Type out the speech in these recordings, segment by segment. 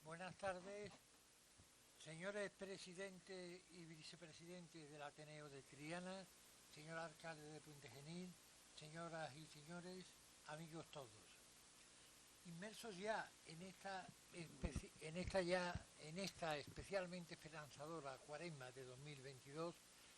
Buenas tardes, señores presidentes y vicepresidentes del Ateneo de Triana, señor alcalde de Puente Genil, señoras y señores, amigos todos. Inmersos ya en esta especialmente esperanzadora Cuaresma de 2022,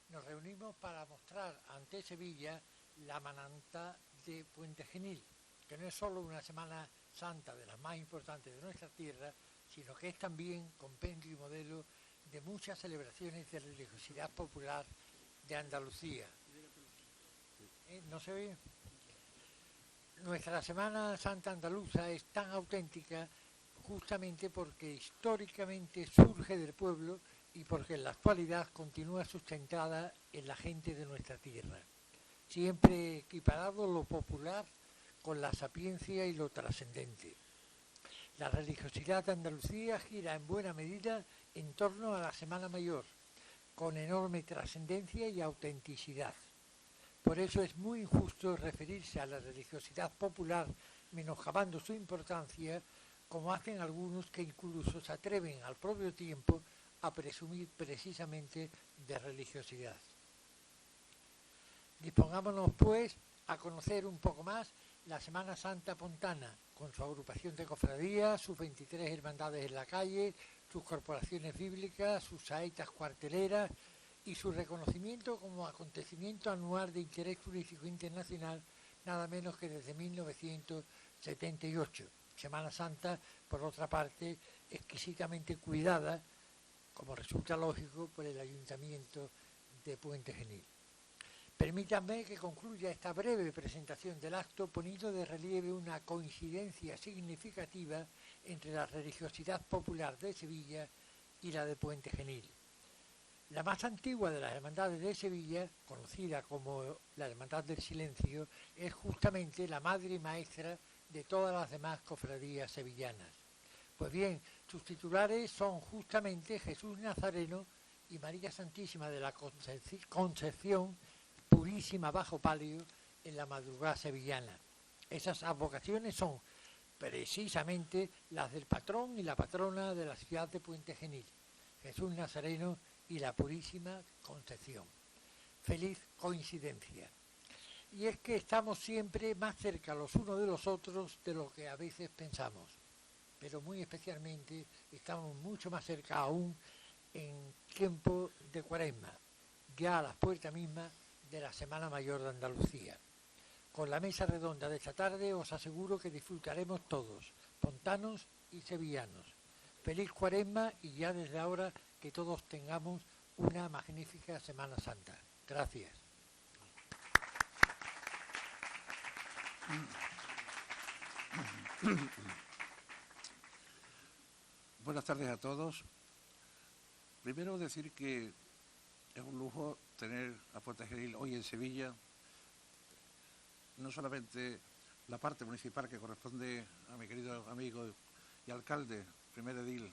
nos reunimos para mostrar ante Sevilla la Mananta de Puente Genil, que no es solo una Semana Santa de las más importantes de nuestra tierra, sino que es también compendio y modelo de muchas celebraciones de religiosidad popular de Andalucía. ¿No se ve? Nuestra Semana Santa andaluza es tan auténtica justamente porque históricamente surge del pueblo y porque en la actualidad continúa sustentada en la gente de nuestra tierra. Siempre equiparado lo popular con la sapiencia y lo trascendente. La religiosidad de Andalucía gira en buena medida en torno a la Semana Mayor, con enorme trascendencia y autenticidad. Por eso es muy injusto referirse a la religiosidad popular menoscabando su importancia, como hacen algunos que incluso se atreven al propio tiempo a presumir precisamente de religiosidad. Dispongámonos, pues, a conocer un poco más la Semana Santa Pontana, con su agrupación de cofradías, sus 23 hermandades en la calle, sus corporaciones bíblicas, sus saetas cuarteleras y su reconocimiento como acontecimiento anual de interés turístico internacional, nada menos que desde 1978. Semana Santa, por otra parte, exquisitamente cuidada, como resulta lógico, por el Ayuntamiento de Puente Genil. Permítanme que concluya esta breve presentación del acto poniendo de relieve una coincidencia significativa entre la religiosidad popular de Sevilla y la de Puente Genil. La más antigua de las hermandades de Sevilla, conocida como la Hermandad del Silencio, es justamente la madre y maestra de todas las demás cofradías sevillanas. Pues bien, sus titulares son justamente Jesús Nazareno y María Santísima de la Concepción, purísima bajo palio en la madrugada sevillana. Esas advocaciones son precisamente las del patrón y la patrona de la ciudad de Puente Genil, Jesús Nazareno y la Purísima Concepción. Feliz coincidencia. Y es que estamos siempre más cerca los unos de los otros de lo que a veces pensamos, pero muy especialmente estamos mucho más cerca aún en tiempo de Cuaresma, ya a las puertas mismas de la Semana Mayor de Andalucía. Con la mesa redonda de esta tarde os aseguro que disfrutaremos todos, pontanos y sevillanos. Feliz Cuaresma y ya desde ahora que todos tengamos una magnífica Semana Santa. Gracias. Buenas tardes a todos. Primero decir que es un lujo tener a Puente Genil hoy en Sevilla, no solamente la parte municipal que corresponde a mi querido amigo y alcalde, primer edil,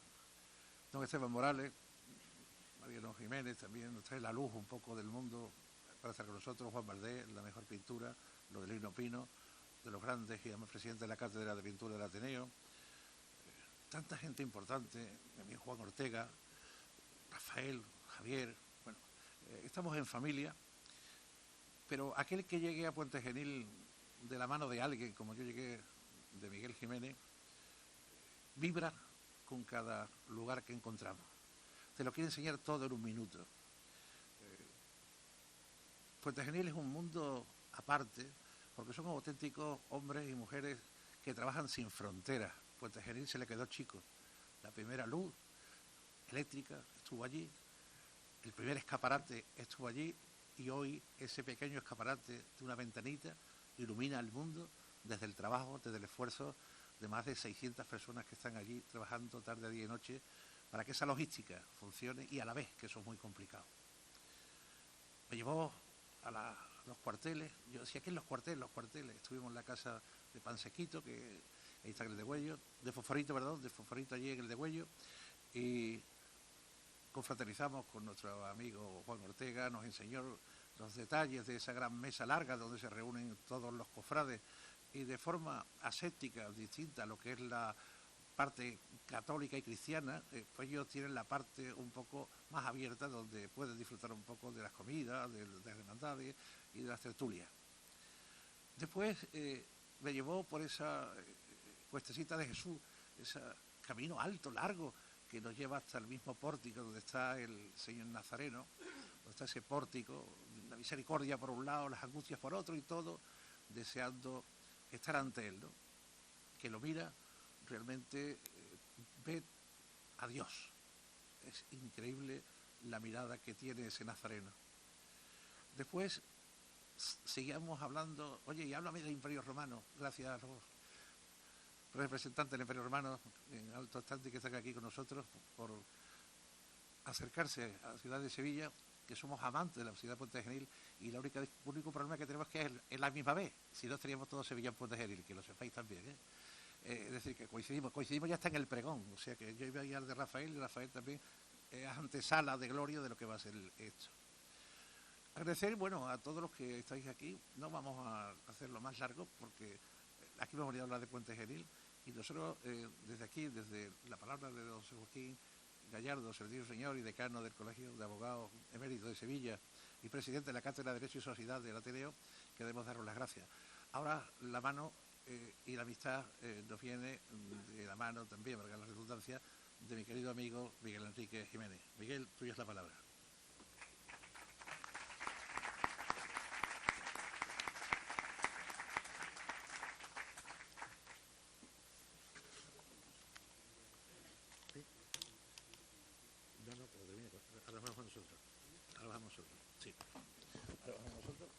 don Esteban Morales, Mariano Jiménez, también nos trae la luz un poco del mundo para estar con nosotros, Juan Valdés, la mejor pintura, lo de Lino Pino, de los grandes y además presidente de la Cátedra de Pintura del Ateneo, tanta gente importante, también Juan Ortega, Rafael, Javier, bueno, estamos en familia, pero aquel que llegue a Puente Genil de la mano de alguien, como yo llegué de Miguel Jiménez, vibra con cada lugar que encontramos. Te lo quiero enseñar todo en un minuto. Puente Genil es un mundo aparte, porque son auténticos hombres y mujeres que trabajan sin fronteras. Puente Genil se le quedó chico. La primera luz eléctrica estuvo allí, el primer escaparate estuvo allí y hoy ese pequeño escaparate de una ventanita ilumina el mundo desde el trabajo, desde el esfuerzo de más de 600 personas que están allí trabajando tarde, día y noche para que esa logística funcione y a la vez que eso es muy complicado. Me llevó a los cuarteles, yo decía, ¿qué es los cuarteles? Los cuarteles. Estuvimos en la casa de Pansequito, que ahí está en el Degüello, de Fosforito allí en el Degüello, y confraternizamos con nuestro amigo Juan Ortega, nos enseñó los detalles de esa gran mesa larga donde se reúnen todos los cofrades y de forma ascética, distinta a lo que es la parte católica y cristiana, pues ellos tienen la parte un poco más abierta donde pueden disfrutar un poco de las comidas, de las hermandades y de las tertulias. Después me llevó por esa cuestecita de Jesús, ese camino alto, largo, que nos lleva hasta el mismo pórtico donde está el Señor Nazareno, donde está ese pórtico, la misericordia por un lado, las angustias por otro y todo, deseando estar ante Él, ¿no? Que lo mira, realmente ve a Dios. Es increíble la mirada que tiene ese Nazareno. Después seguíamos hablando, oye, y háblame del Imperio Romano, gracias a los representantes del Imperio Romano en alto estante que están aquí con nosotros por acercarse a la ciudad de Sevilla, que somos amantes de la ciudad de Puente Genil, y el único problema que tenemos es que es la misma vez, si no estaríamos todos Sevilla en Puente Genil, que lo sepáis también, ¿eh? Es decir, que coincidimos ya está en el pregón, o sea que yo iba a ir al de Rafael, y Rafael también es antesala de gloria de lo que va a ser esto. Agradecer, bueno, a todos los que estáis aquí, no vamos a hacerlo más largo, porque aquí hemos venido a hablar de Puente Genil, y nosotros desde aquí, desde la palabra de don Joaquín Gallardo, servicio señor y decano del Colegio de Abogados Emérito de Sevilla y presidente de la Cátedra de Derecho y Sociedad del Ateneo, queremos daros las gracias. Ahora la mano y la amistad nos viene de la mano también, valga la redundancia, de mi querido amigo Miguel Enrique Jiménez. Miguel, tuya es la palabra. Ahora vamos nosotros. Sí. Ahora vamos nosotros.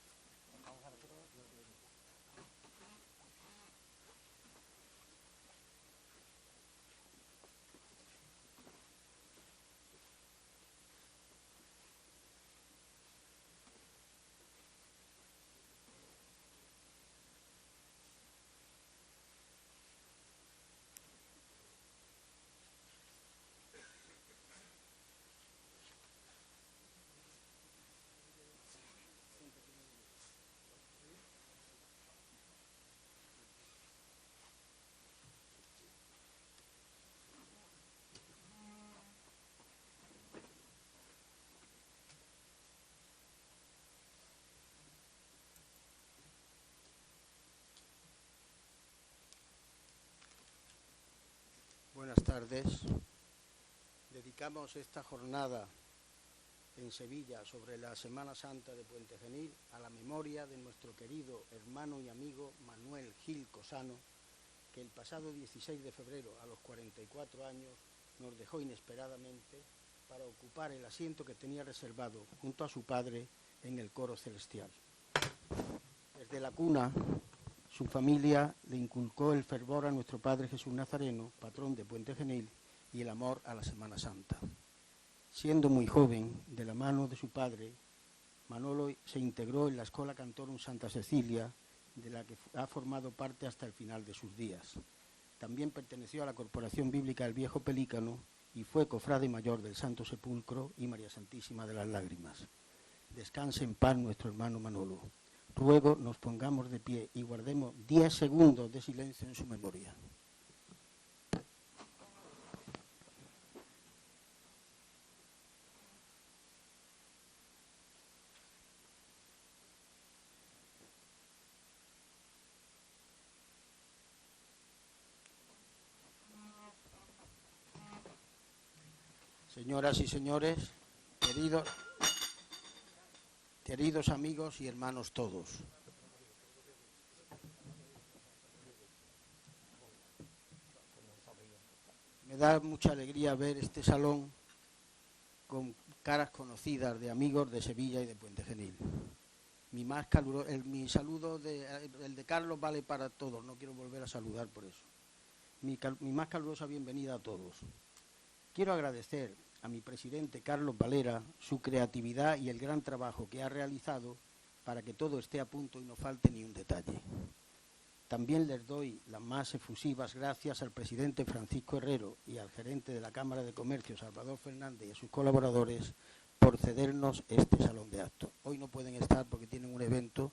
Vamos a nosotros. Buenas tardes. Dedicamos esta jornada en Sevilla sobre la Semana Santa de Puente Genil a la memoria de nuestro querido hermano y amigo Manuel Gil Cosano, que el pasado 16 de febrero, a los 44 años, nos dejó inesperadamente para ocupar el asiento que tenía reservado junto a su padre en el coro celestial. Desde la cuna, su familia le inculcó el fervor a nuestro Padre Jesús Nazareno, patrón de Puente Genil, y el amor a la Semana Santa. Siendo muy joven, de la mano de su padre, Manolo se integró en la Escola Cantorum Santa Cecilia, de la que ha formado parte hasta el final de sus días. También perteneció a la Corporación Bíblica del Viejo Pelícano y fue cofrade mayor del Santo Sepulcro y María Santísima de las Lágrimas. Descanse en paz nuestro hermano Manolo. Ruego nos pongamos de pie y guardemos 10 segundos de silencio en su memoria. Señoras y señores, queridos amigos y hermanos todos. Me da mucha alegría ver este salón con caras conocidas de amigos de Sevilla y de Puente Genil. Mi saludo, el de Carlos vale para todos, no quiero volver a saludar por eso. Mi más calurosa bienvenida a todos. Quiero agradecer a mi presidente Carlos Valera su creatividad y el gran trabajo que ha realizado para que todo esté a punto y no falte ni un detalle. También les doy las más efusivas gracias al presidente Francisco Herrero y al gerente de la Cámara de Comercio, Salvador Fernández, y a sus colaboradores por cedernos este salón de actos. Hoy no pueden estar porque tienen un evento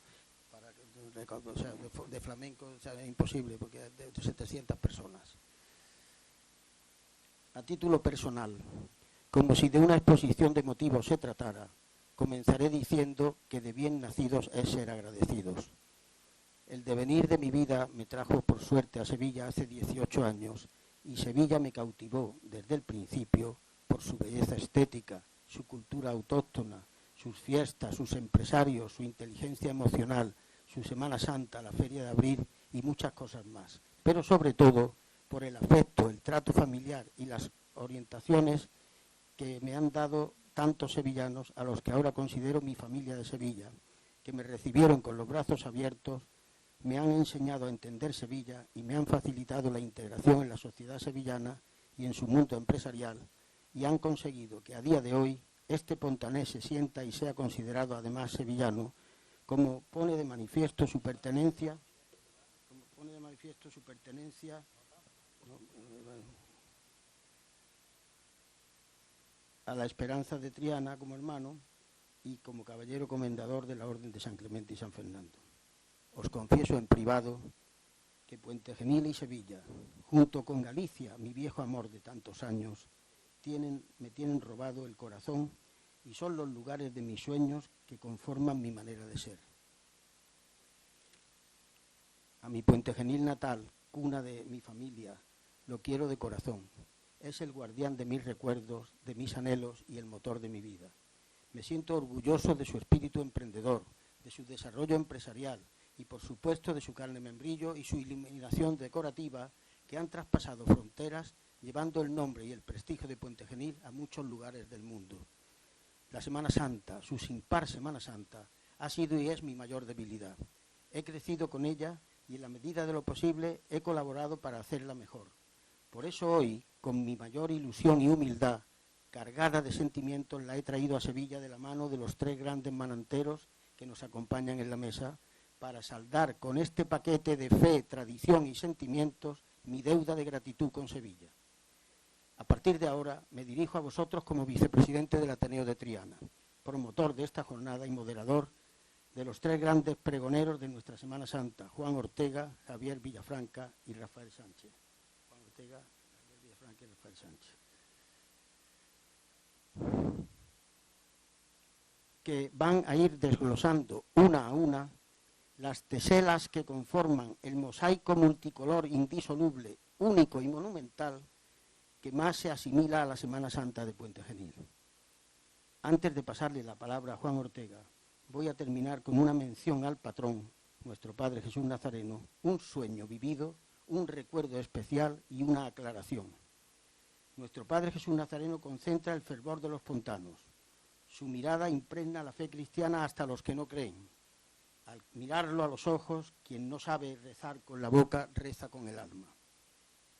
de flamenco, o sea, es imposible porque es de 700 personas. A título personal, como si de una exposición de motivos se tratara, comenzaré diciendo que de bien nacidos es ser agradecidos. El devenir de mi vida me trajo por suerte a Sevilla hace 18 años y Sevilla me cautivó desde el principio por su belleza estética, su cultura autóctona, sus fiestas, sus empresarios, su inteligencia emocional, su Semana Santa, la Feria de Abril y muchas cosas más. Pero sobre todo por el afecto, el trato familiar y las orientaciones que me han dado tantos sevillanos a los que ahora considero mi familia de Sevilla, que me recibieron con los brazos abiertos, me han enseñado a entender Sevilla y me han facilitado la integración en la sociedad sevillana y en su mundo empresarial, y han conseguido que a día de hoy este pontanés se sienta y sea considerado además sevillano, como pone de manifiesto su pertenencia a la Esperanza de Triana como hermano y como caballero comendador de la Orden de San Clemente y San Fernando. Os confieso en privado que Puente Genil y Sevilla, junto con Galicia, mi viejo amor de tantos años, me tienen robado el corazón y son los lugares de mis sueños que conforman mi manera de ser. A mi Puente Genil natal, cuna de mi familia, lo quiero de corazón. Es el guardián de mis recuerdos, de mis anhelos y el motor de mi vida. Me siento orgulloso de su espíritu emprendedor, de su desarrollo empresarial y, por supuesto, de su carne membrillo y su iluminación decorativa que han traspasado fronteras, llevando el nombre y el prestigio de Puente Genil a muchos lugares del mundo. La Semana Santa, su sin par Semana Santa, ha sido y es mi mayor debilidad. He crecido con ella y en la medida de lo posible he colaborado para hacerla mejor. Por eso hoy, con mi mayor ilusión y humildad, cargada de sentimientos, la he traído a Sevilla de la mano de los tres grandes mananteros que nos acompañan en la mesa, para saldar con este paquete de fe, tradición y sentimientos mi deuda de gratitud con Sevilla. A partir de ahora me dirijo a vosotros como vicepresidente del Ateneo de Triana, promotor de esta jornada y moderador de los tres grandes pregoneros de nuestra Semana Santa, Juan Ortega, Javier Villafranca y Rafael Sánchez. Juan Ortega, Javier Villafranca y Rafael Sánchez. Que van a ir desglosando una a una las teselas que conforman el mosaico multicolor indisoluble, único y monumental que más se asimila a la Semana Santa de Puente Genil. Antes de pasarle la palabra a Juan Ortega, voy a terminar con una mención al patrón, nuestro Padre Jesús Nazareno, un sueño vivido, un recuerdo especial y una aclaración. Nuestro Padre Jesús Nazareno concentra el fervor de los pontanos. Su mirada impregna la fe cristiana hasta los que no creen. Al mirarlo a los ojos, quien no sabe rezar con la boca, reza con el alma.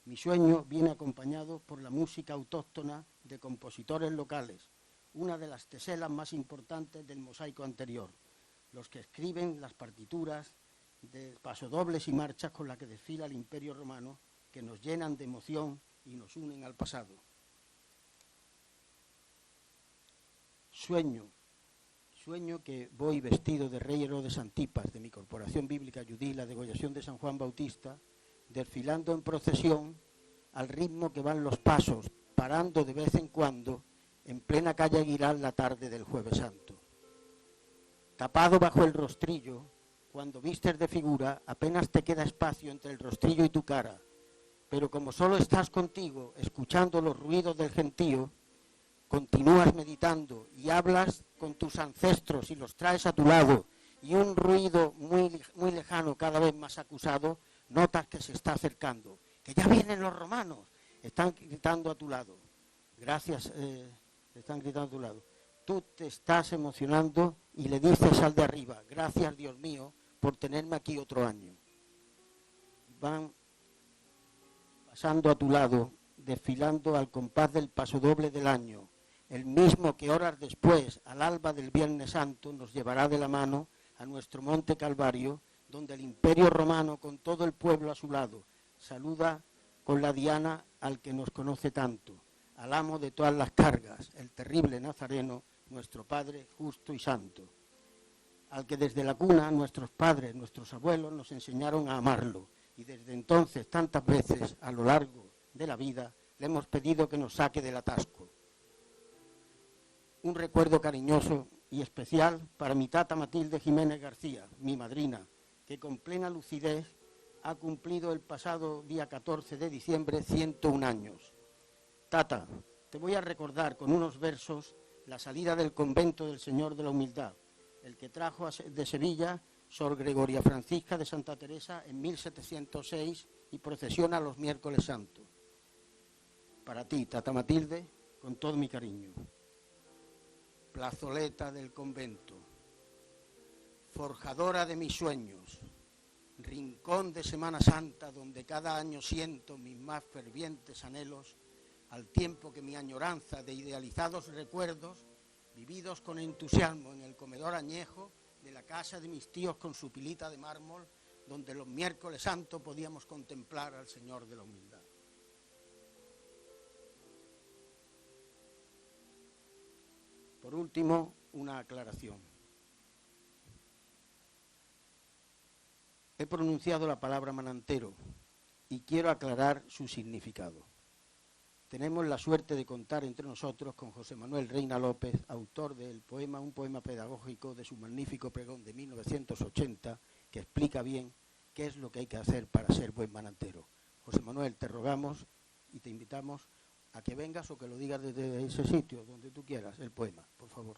Mi sueño viene acompañado por la música autóctona de compositores locales, una de las teselas más importantes del mosaico anterior, los que escriben las partituras de pasodobles y marchas con las que desfila el Imperio Romano, que nos llenan de emoción y nos unen al pasado. Sueño que voy vestido de rey Herodes Antipas, de mi corporación bíblica Judí, la degollación de San Juan Bautista, desfilando en procesión al ritmo que van los pasos, parando de vez en cuando en plena calle Aguilar la tarde del Jueves Santo. Tapado bajo el rostrillo, cuando vistes de figura, apenas te queda espacio entre el rostrillo y tu cara, pero como solo estás contigo, escuchando los ruidos del gentío, continúas meditando y hablas con tus ancestros y los traes a tu lado, y un ruido muy lejano, cada vez más acusado, notas que se está acercando, que ya vienen los romanos, están gritando a tu lado. Gracias, están gritando a tu lado. Tú te estás emocionando y le dices al de arriba, gracias Dios mío por tenerme aquí otro año. Van pasando a tu lado, desfilando al compás del pasodoble del año, el mismo que horas después, al alba del Viernes Santo, nos llevará de la mano a nuestro Monte Calvario, donde el Imperio Romano, con todo el pueblo a su lado, saluda con la diana al que nos conoce tanto, al amo de todas las cargas, el terrible Nazareno, nuestro Padre justo y santo, al que desde la cuna nuestros padres, nuestros abuelos nos enseñaron a amarlo, y desde entonces tantas veces a lo largo de la vida le hemos pedido que nos saque del atasco. Un recuerdo cariñoso y especial para mi tata Matilde Jiménez García, mi madrina, que con plena lucidez ha cumplido el pasado día 14 de diciembre 101 años. Tata, te voy a recordar con unos versos la salida del convento del Señor de la Humildad, el que trajo de Sevilla Sor Gregoria Francisca de Santa Teresa en 1706 y procesiona los miércoles santos. Para ti, tata Matilde, con todo mi cariño. Plazoleta del convento, forjadora de mis sueños, rincón de Semana Santa donde cada año siento mis más fervientes anhelos, al tiempo que mi añoranza de idealizados recuerdos, vividos con entusiasmo en el comedor añejo de la casa de mis tíos con su pilita de mármol, donde los miércoles santos podíamos contemplar al Señor de la Humildad. Por último, una aclaración. He pronunciado la palabra manantero y quiero aclarar su significado. Tenemos la suerte de contar entre nosotros con José Manuel Reina López, autor del poema, un poema pedagógico de su magnífico pregón de 1980, que explica bien qué es lo que hay que hacer para ser buen manantero. José Manuel, te rogamos y te invitamos a que vengas o que lo digas desde ese sitio, donde tú quieras, el poema, por favor.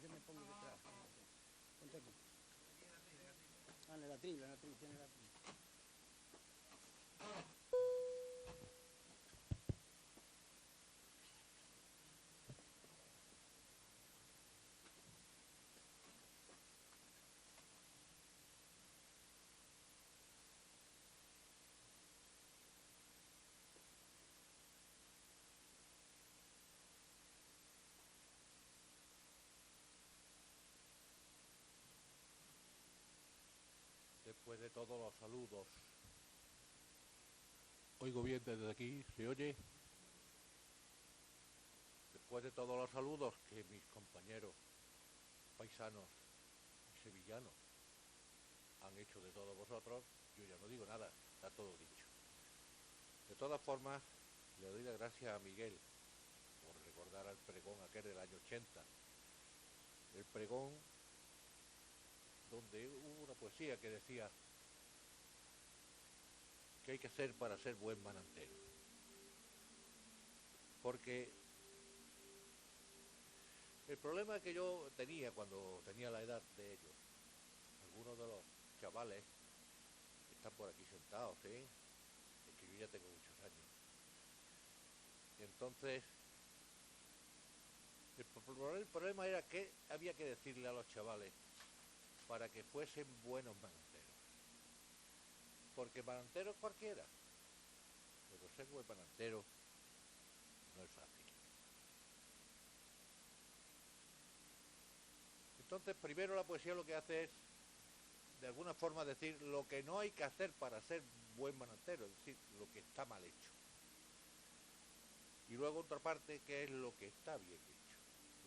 Yo me pongo detrás. Ponte aquí. En el atril, tiene el atril. Después de todos los saludos, oigo bien desde aquí, ¿se oye? Después de todos los saludos que mis compañeros paisanos y sevillanos han hecho de todos vosotros, yo ya no digo nada, está todo dicho. De todas formas, le doy las gracias a Miguel por recordar al pregón aquel del año 80. El pregón donde hubo una poesía que decía qué hay que hacer para ser buen manantero. Porque el problema que yo tenía cuando tenía la edad de ellos, algunos de los chavales que están por aquí sentados, ¿eh? Es que yo ya tengo muchos años. Entonces, el problema era que había que decirle a los chavales para que fuesen buenos mananteros. Porque manantero es cualquiera, pero ser buen manantero no es fácil. Entonces, primero la poesía lo que hace es, de alguna forma, decir lo que no hay que hacer para ser buen manantero, es decir, lo que está mal hecho. Y luego otra parte, que es lo que está bien hecho,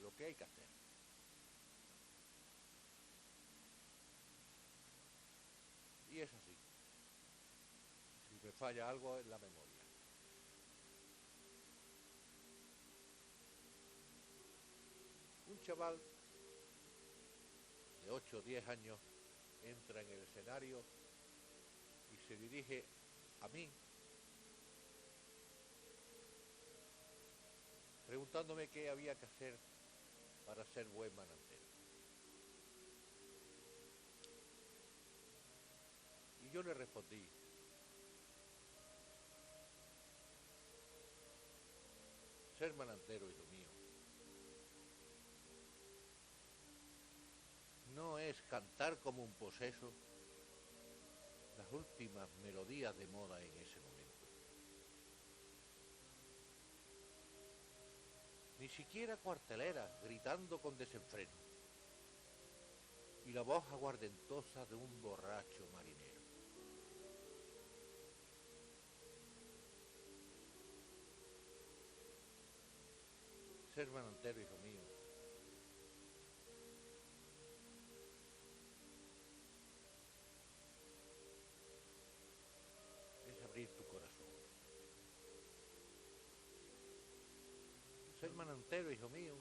lo que hay que hacer. Y es así. Si me falla algo es la memoria. Un chaval de 8 o 10 años entra en el escenario y se dirige a mí preguntándome qué había que hacer para ser buen manantero. Y yo le respondí, Ser manantero, hijo mío, no es cantar como un poseso las últimas melodías de moda en ese momento. Ni siquiera cuartelera gritando con desenfreno y la voz aguardentosa de un borracho marinero. Ser manantero, hijo mío, es abrir tu corazón. Ser manantero, hijo mío,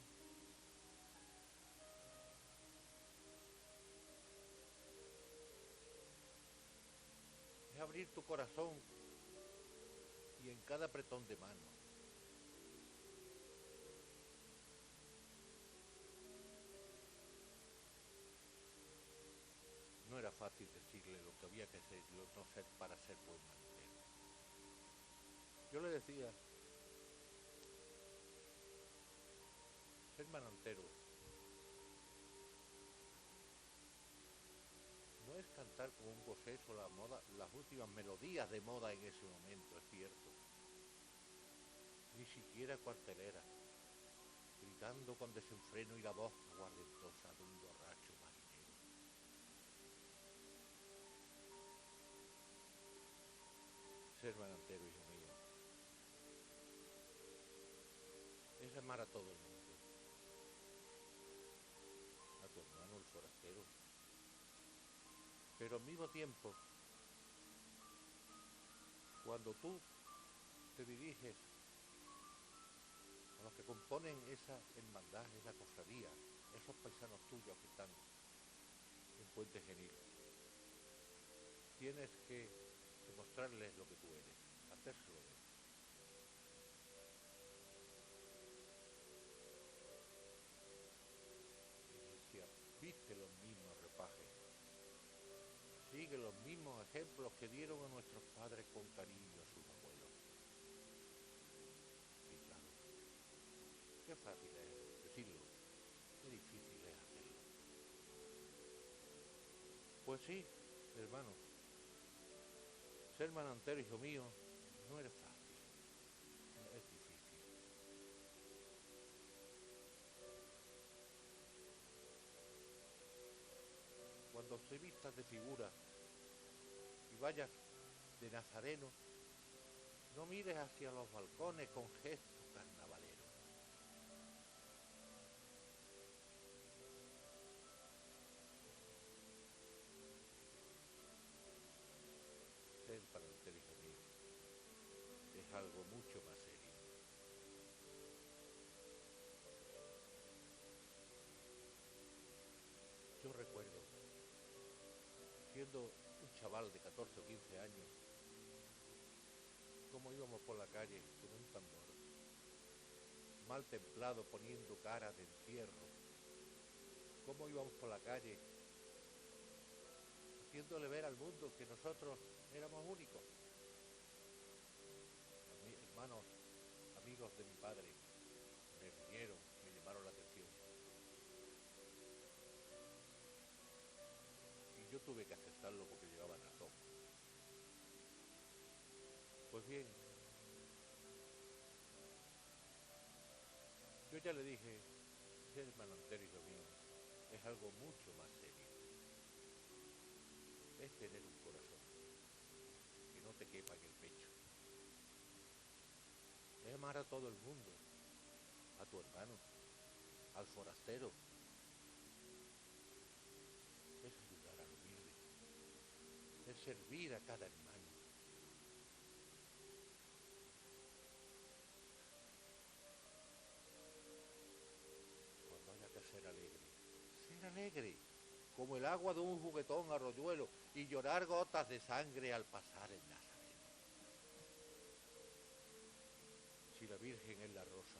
es abrir tu corazón y en cada apretón de mano. No era fácil decirle lo que había que ser, no ser para ser buen manantero. Yo le decía, ser manantero no es cantar como un poseso la moda, las últimas melodías de moda en ese momento, es cierto. Ni siquiera cuartelera, gritando con desenfreno y la voz aguardentosa de un borracho marinero. Ser manantero, hijo mío, es amar a todo el mundo, a tu hermano el forastero, pero al mismo tiempo, cuando tú te diriges a los que componen esa hermandad, esa cofradía, esos paisanos tuyos que están en Puente Genil, tienes que demostrarles lo que tú eres, hacérselo ver. Y decía, viste los mismos repajes, sigue los mismos ejemplos que dieron a nuestros padres con cariño a sus abuelos. Y claro, qué fácil es decirlo, qué difícil es hacerlo. Pues sí, hermano, ser manantero, hijo mío, no es fácil, es difícil. Cuando se vistas de figura y vayas de nazareno, no mires hacia los balcones con gesto carnavalero. Ser manantero, hijo mío, es algo mucho más serio. Yo recuerdo, siendo un chaval de 14 o 15 años, cómo íbamos por la calle con un tambor, mal templado poniendo cara de encierro, cómo íbamos por la calle haciéndole ver al mundo que nosotros éramos únicos. Mis hermanos, amigos de mi padre, me vinieron, me llamaron la atención. Y yo tuve que aceptarlo porque llevaban razón. Pues bien, yo ya le dije, ser manantero, hijo mío, es algo mucho más serio. Es tener un corazón que no te quepa en el pecho. Es amar a todo el mundo, a tu hermano, al forastero. Es ayudar al humilde. Es servir a cada hermano. Cuando haya que ser alegre, como el agua de un juguetón arroyuelo, y llorar gotas de sangre al pasar el nazareno. Si la Virgen es la rosa,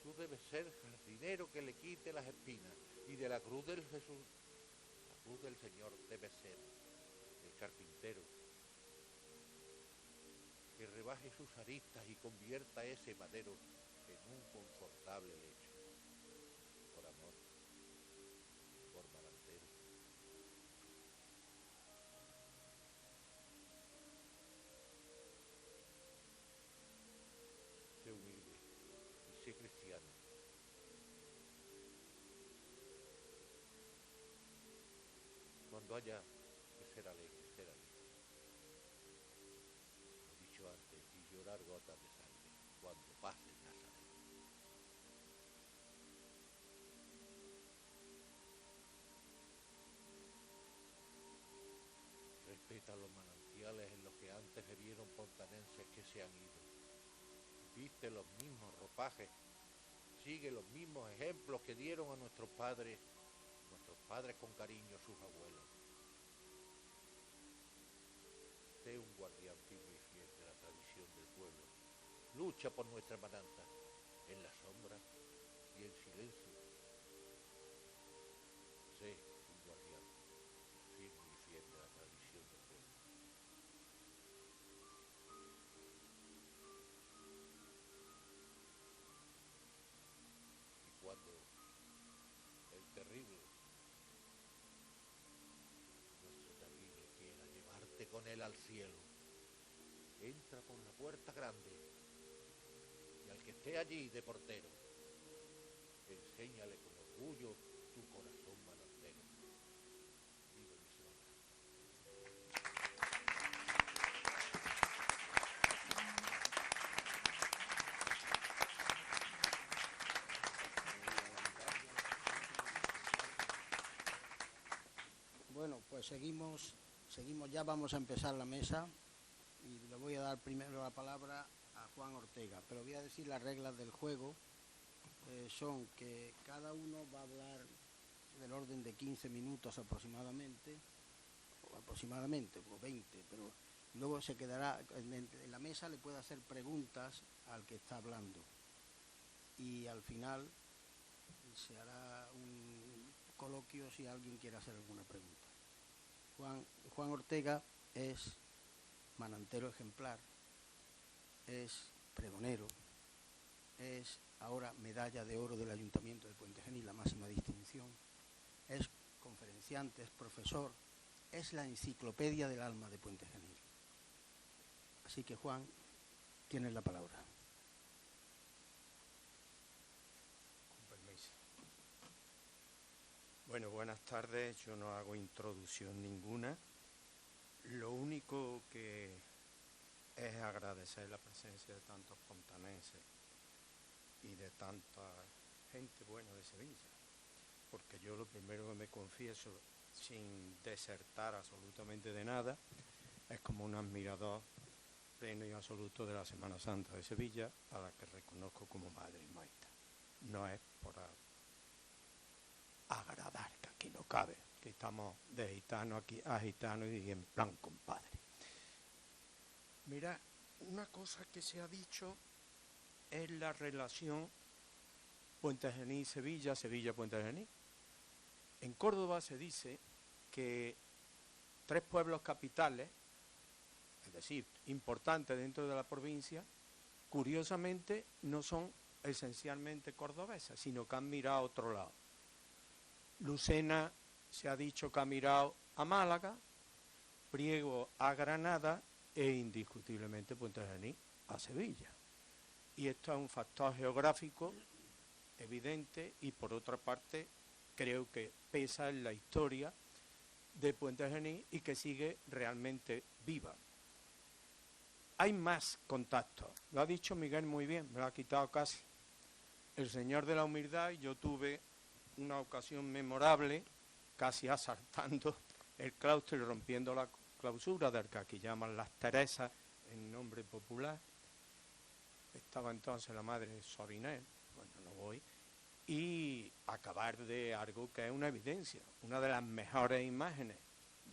tú debes ser jardinero que le quite las espinas, y de la cruz del Jesús, la cruz del Señor debe ser el carpintero, que rebaje sus aristas y convierta ese madero en un confortable lecho, por amor, por Manantero. Sé humilde y sé cristiano. Cuando haya que ser alegre, ser alegre. Lo he dicho antes, y llorar gotas de sangre cuando pase el Nazareno. Respeta los manantiales en los que antes bebieron pontanenses que se han ido. Viste los mismos ropajes, sigue los mismos ejemplos que dieron a nuestros padres con cariño sus abuelos. Sé un guardián firme y fiel de la tradición del pueblo. Lucha por nuestra Mananta, en la sombra y en silencio. Sé un guardián firme y fiel de la tradición del pueblo. Y cuando el terrible, nuestro terrible, quiera llevarte con él al cielo, entra por la puerta grande y al que esté allí de portero, enséñale con orgullo tu corazón manantero. Viva mi Semana. Bueno, pues seguimos, ya vamos a empezar la mesa y le voy a dar primero la palabra a Juan Ortega, pero voy a decir las reglas del juego. Son que cada uno va a hablar del orden de 15 minutos aproximadamente, o 20, pero luego se quedará, en la mesa le puede hacer preguntas al que está hablando y al final se hará un coloquio si alguien quiere hacer alguna pregunta. Juan Ortega es manantero ejemplar, es pregonero, es ahora medalla de oro del Ayuntamiento de Puente Genil, la máxima distinción, es conferenciante, es profesor, es la enciclopedia del alma de Puente Genil. Así que, Juan, tienes la palabra. Con permiso. Bueno, buenas tardes. Yo no hago introducción ninguna. Lo único que es agradecer la presencia de tantos pontanenses y de tanta gente buena de Sevilla, porque yo lo primero que me confieso, sin desertar absolutamente de nada, es como un admirador pleno y absoluto de la Semana Santa de Sevilla, a la que reconozco como madre y maestra. No es por agradar, que aquí no cabe, que estamos de gitano aquí a gitano y en plan compadre. Mira, una cosa que se ha dicho es la relación Puente Genil-Sevilla, Sevilla-Puente Genil. En Córdoba se dice que 3 pueblos capitales, es decir, importantes dentro de la provincia, curiosamente no son esencialmente cordobesas, sino que han mirado a otro lado. Lucena se ha dicho que ha mirado a Málaga, Priego a Granada e indiscutiblemente Puente Genil a Sevilla. Y esto es un factor geográfico evidente y por otra parte creo que pesa en la historia de Puente Genil y que sigue realmente viva. Hay más contactos, lo ha dicho Miguel muy bien, me lo ha quitado casi. El Señor de la Humildad, y yo tuve una ocasión memorable, casi asaltando el claustro y rompiendo la clausura del que aquí llaman las Teresas en nombre popular. Estaba entonces la madre Sorinel, bueno, no voy, y acabar de algo que es una evidencia, una de las mejores imágenes,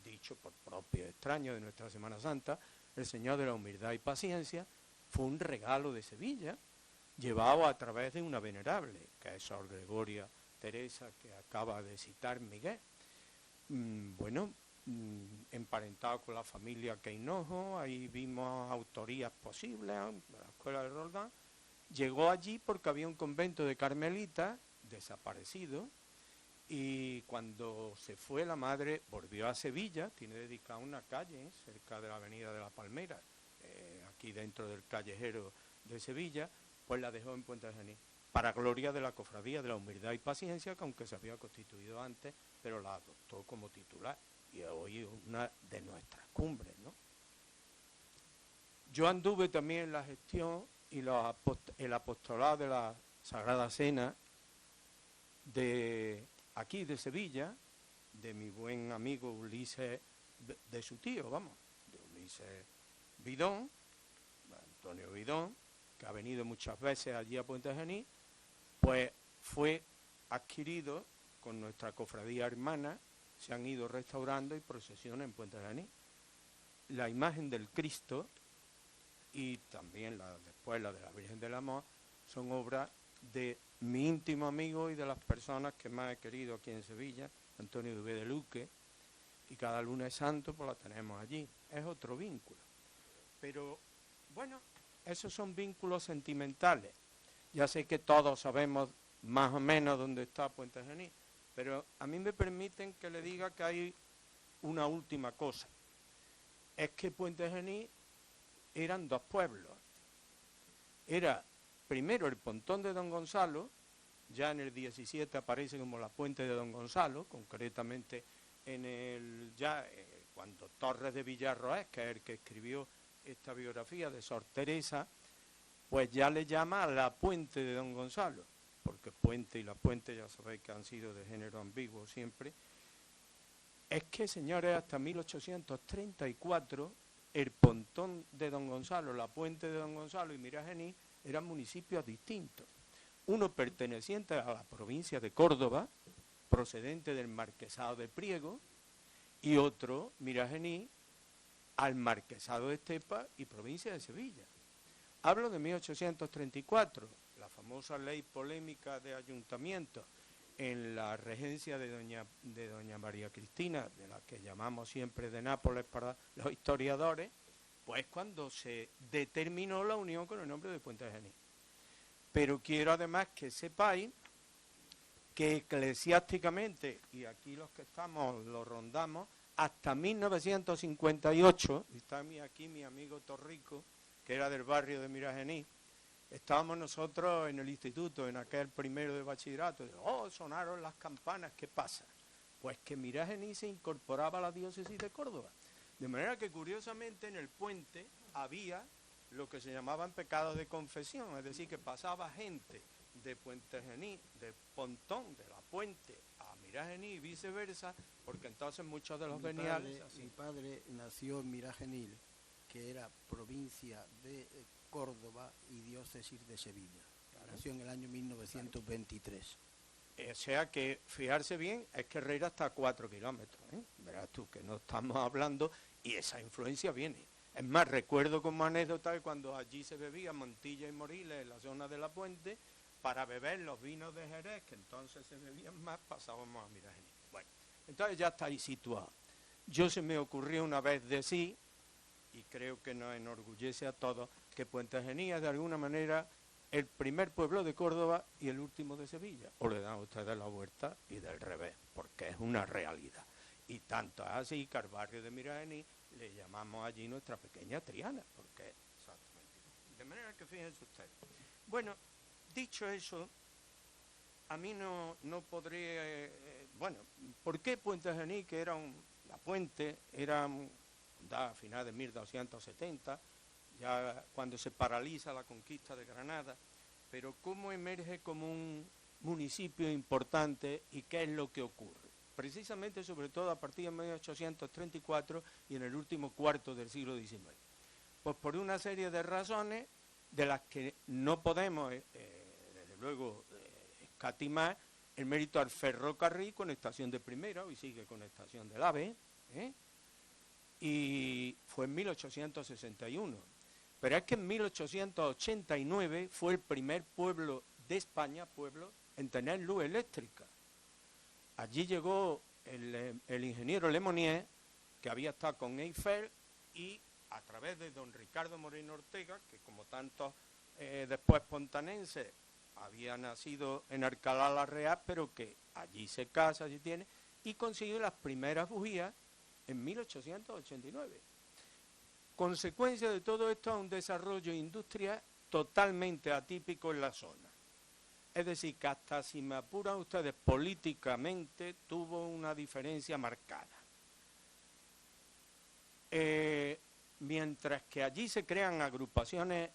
dicho por propios extraños de nuestra Semana Santa, el Señor de la Humildad y Paciencia, fue un regalo de Sevilla, llevado a través de una venerable, que es Sor Gregoria Teresa, que acaba de citar Miguel. Emparentado con la familia Queinojo, ahí vimos autorías posibles, la escuela de Roldán, Llegó allí porque había un convento de carmelitas desaparecido, y cuando se fue la madre volvió a Sevilla. Tiene dedicada una calle cerca de la avenida de la Palmera, aquí dentro del callejero de Sevilla, pues la dejó en Puente de Genil, para gloria de la Cofradía de la Humildad y Paciencia, que aunque se había constituido antes, pero la adoptó como titular, y hoy es una de nuestras cumbres, ¿no? Yo anduve también en la gestión y el apostolado de la Sagrada Cena de aquí de Sevilla, de mi buen amigo Ulises, de su tío, vamos, de Ulises Bidón, Antonio Bidón, que ha venido muchas veces allí a Puente Genil, pues fue adquirido con nuestra cofradía hermana. Se han ido restaurando y procesiones en Puente Genil. La imagen del Cristo y también después la de la Virgen del Amor son obras de mi íntimo amigo y de las personas que más he querido aquí en Sevilla, Antonio Dubé de Luque, y cada lunes santo pues la tenemos allí. Es otro vínculo. Pero, bueno, esos son vínculos sentimentales. Ya sé que todos sabemos más o menos dónde está Puente Genil, pero a mí me permiten que le diga que hay una última cosa. Es que Puente Genil eran dos pueblos. Era primero el Pontón de Don Gonzalo, ya en el 17 aparece como la Puente de Don Gonzalo, concretamente cuando Torres de Villarroel, que es el que escribió esta biografía de Sor Teresa, pues ya le llama la Puente de Don Gonzalo, porque puente y la puente ya sabéis que han sido de género ambiguo siempre. Es que, señores, hasta 1834 el Pontón de Don Gonzalo, la Puente de Don Gonzalo y Miragenil eran municipios distintos. Uno perteneciente a la provincia de Córdoba, procedente del Marquesado de Priego, y otro, Miragenil, al Marquesado de Estepa y provincia de Sevilla. Hablo de 1834, la famosa ley polémica de ayuntamiento en la regencia de doña María Cristina, de la que llamamos siempre de Nápoles para los historiadores, pues cuando se determinó la unión con el nombre de Puente Genil. Pero quiero además que sepáis que eclesiásticamente, y aquí los que estamos lo rondamos, hasta 1958, está aquí mi amigo Torrico, que era del barrio de Miragenil, estábamos nosotros en el instituto, en aquel primero de bachillerato, y, sonaron las campanas, ¿qué pasa? Pues que Miragenil se incorporaba a la diócesis de Córdoba. De manera que, curiosamente, en el puente había lo que se llamaban pecados de confesión, es decir, que pasaba gente de Puente Genil, de Pontón, de la Puente, a Miragenil y viceversa, porque entonces muchos de los veniales... Mi padre nació en Miragenil, que era provincia de Córdoba y diócesis de Sevilla. Claro. Nació en el año 1923. O sea que, fijarse bien, es que Herrera está a 4 kilómetros, ¿eh? Verás tú que no estamos hablando, y esa influencia viene. Es más, recuerdo como anécdota que cuando allí se bebía Montilla y Moriles, en la zona de la Puente, para beber los vinos de Jerez, que entonces se bebían más, pasábamos a Miragenil. Bueno, entonces ya está ahí situado. Yo se me ocurrió una vez decir, y creo que nos enorgullece a todos, que Puente Genil es de alguna manera el primer pueblo de Córdoba y el último de Sevilla. O le dan a ustedes la vuelta y del revés, porque es una realidad. Y tanto es así que al barrio de Miragenil le llamamos allí nuestra pequeña Triana, porque es exactamente. De manera que fíjense ustedes. Bueno, dicho eso, a mí no podría... bueno, ¿por qué Puente Genil, que era la Puente, era a finales de 1270, ya cuando se paraliza la conquista de Granada, pero cómo emerge como un municipio importante y qué es lo que ocurre? Precisamente, sobre todo, a partir de 1834 y en el último cuarto del siglo XIX. Pues por una serie de razones de las que no podemos, desde luego, escatimar el mérito al ferrocarril con estación de Primera, hoy sigue con estación del AVE, y fue en 1861. Pero es que en 1889 fue el primer pueblo de España, en tener luz eléctrica. Allí llegó el ingeniero Lemonnier, que había estado con Eiffel, y a través de don Ricardo Moreno Ortega, que como tantos después pontanense, había nacido en Alcalá la Real, pero que allí se casa, allí tiene, y consigue las primeras bujías en 1889. Consecuencia de todo esto es un desarrollo industrial totalmente atípico en la zona. Es decir, que hasta, si me apuran ustedes, políticamente tuvo una diferencia marcada. Mientras que allí se crean agrupaciones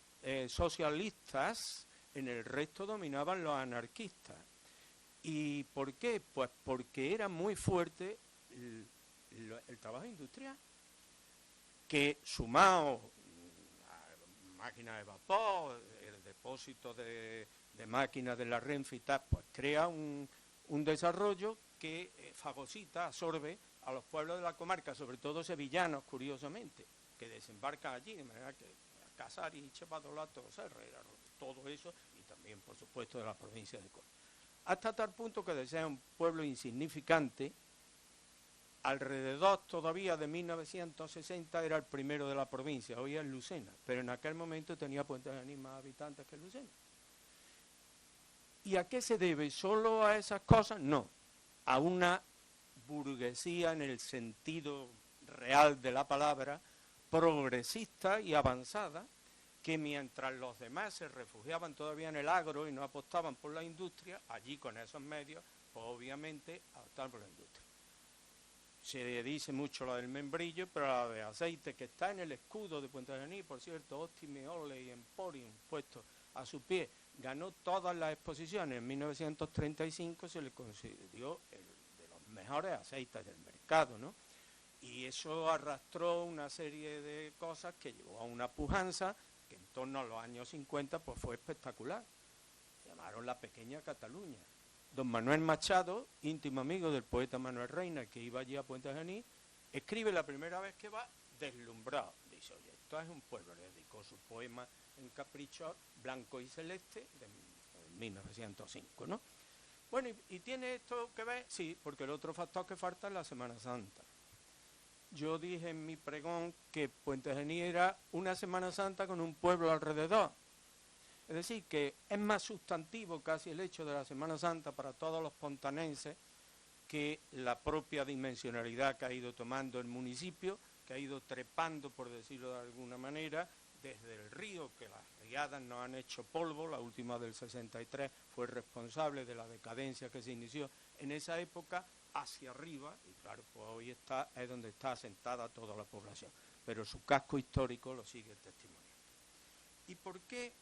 socialistas, en el resto dominaban los anarquistas. ¿Y por qué? Pues porque era muy fuerte el trabajo industrial, que sumado a máquinas de vapor, el depósito de máquinas de la Renfe y tal, pues crea un desarrollo que fagocita, absorbe a los pueblos de la comarca, sobre todo sevillanos, curiosamente, que desembarcan allí, de manera que Casares, Chepatolato, Herrera, todo eso, y también, por supuesto, de la provincia de Córdoba. Hasta tal punto que de ser un pueblo insignificante, alrededor todavía de 1960 era el primero de la provincia, hoy es Lucena, pero en aquel momento tenía Puente Genil más habitantes que Lucena. ¿Y a qué se debe? ¿Solo a esas cosas? No, a una burguesía en el sentido real de la palabra, progresista y avanzada, que mientras los demás se refugiaban todavía en el agro y no apostaban por la industria, allí con esos medios, pues obviamente apostaban por la industria. Se dice mucho la del membrillo, pero la de aceite, que está en el escudo de Puente Genil, por cierto, Optime Ole y Emporium, puesto a su pie, ganó todas las exposiciones. En 1935 se le concedió de los mejores aceites del mercado, ¿no? Y eso arrastró una serie de cosas que llevó a una pujanza que en torno a los años 50 pues fue espectacular. Llamaron la Pequeña Cataluña. Don Manuel Machado, íntimo amigo del poeta Manuel Reina, que iba allí a Puente Genil, escribe la primera vez que va deslumbrado. Dice, oye, esto es un pueblo. Le dedicó su poema en Capricho, Blanco y Celeste, de 1905, ¿no? Bueno, ¿y tiene esto que ver? Sí, porque el otro factor que falta es la Semana Santa. Yo dije en mi pregón que Puente Genil era una Semana Santa con un pueblo alrededor. Es decir, que es más sustantivo casi el hecho de la Semana Santa para todos los pontanenses que la propia dimensionalidad que ha ido tomando el municipio, que ha ido trepando, por decirlo de alguna manera, desde el río, que las riadas nos han hecho polvo, la última del 63 fue responsable de la decadencia que se inició en esa época, hacia arriba, y claro, pues hoy es donde está asentada toda la población, pero su casco histórico lo sigue testimoniando. ¿Y por qué